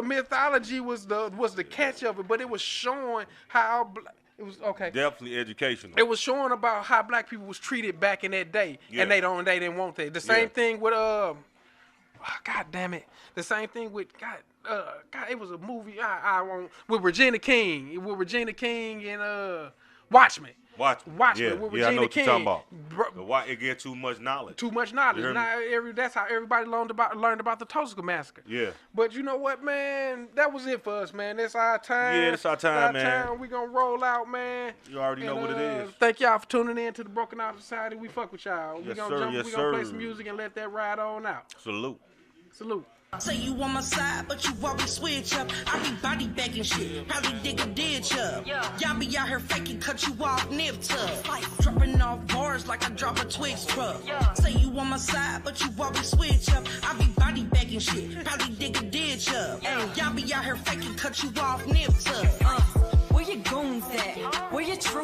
mythology was the catch of it, but it was showing how. It was okay. Definitely educational. It was showing about how black people was treated back in that day, and they didn't want that. The same thing with God damn it. The same thing with God. It was a movie with Regina King and Watchmen. Watchmen with Regina I know what King. You're talking about. It gets too much knowledge. That's how everybody learned about the Tulsa Massacre. Yeah. But you know what, man? That was it for us, man. That's our time. Yeah, it's our time, man. We gonna roll out, man. You already know what it is. Thank y'all for tuning in to the Broken Out Society. We fuck with y'all. Yes, we gonna sir. Play some music and let that ride on out. Salute. Say you on my side, but you always switch up. I be body bagging shit, probably dig a ditch up. Y'all be out here faking, cut you off, nipped up. Dropping off bars like I drop a Twix truck. Say you on my side, but you always switch up. I be body bagging shit, probably dig a ditch up. Y'all be out here faking, cut you off, nipped up. Where you goons at?